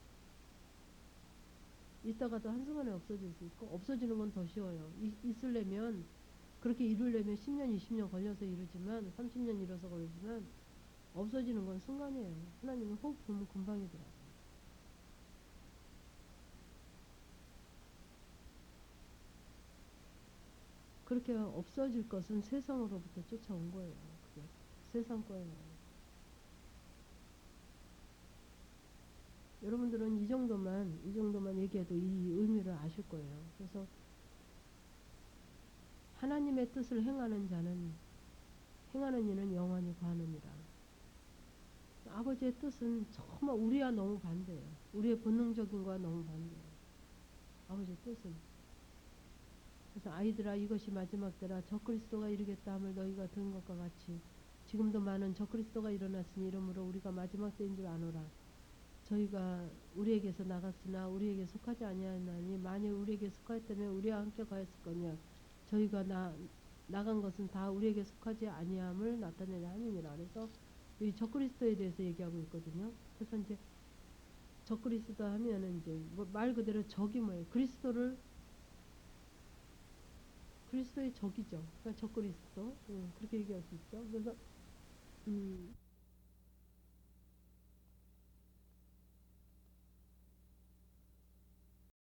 있다가도 한순간에 없어질 수 있고, 없어지는 건 더 쉬워요. 있으려면, 그렇게 이루려면 10년, 20년 걸려서 이루지만, 30년 이뤄서 걸리지만, 없어지는 건 순간이에요. 하나님은 호흡 보면 금방이더라고요. 그렇게 없어질 것은 세상으로부터 쫓아온 거예요. 그게 세상 거예요. 여러분들은 이 정도만 얘기해도 이 의미를 아실 거예요. 그래서 하나님의 뜻을 행하는 이는 영원히 거하느니라. 아버지의 뜻은 정말 우리와 너무 반대예요. 우리의 본능적인 거와 너무 반대예요. 아버지의 뜻은. 그래서 아이들아 이것이 마지막 때라 적그리스도가 이르겠다 함을 너희가 들은 것과 같이 지금도 많은 적그리스도가 일어났으니 이러므로 우리가 마지막 때인 줄 아노라. 저희가 우리에게서 나갔으나 우리에게 속하지 아니하나니 만일 우리에게 속하였다면 우리와 함께 가였을 거냐. 저희가 나간 것은 다 우리에게 속하지 아니함을 나타내려 함이니라. 그래서 이 적그리스도에 대해서 얘기하고 있거든요. 그래서 이제 적그리스도 하면은 이제 뭐말 그대로 적이 뭐예요? 그리스도의 적이죠. 그러니까 적그리스도. 그렇게 얘기할 수 있죠. 그래서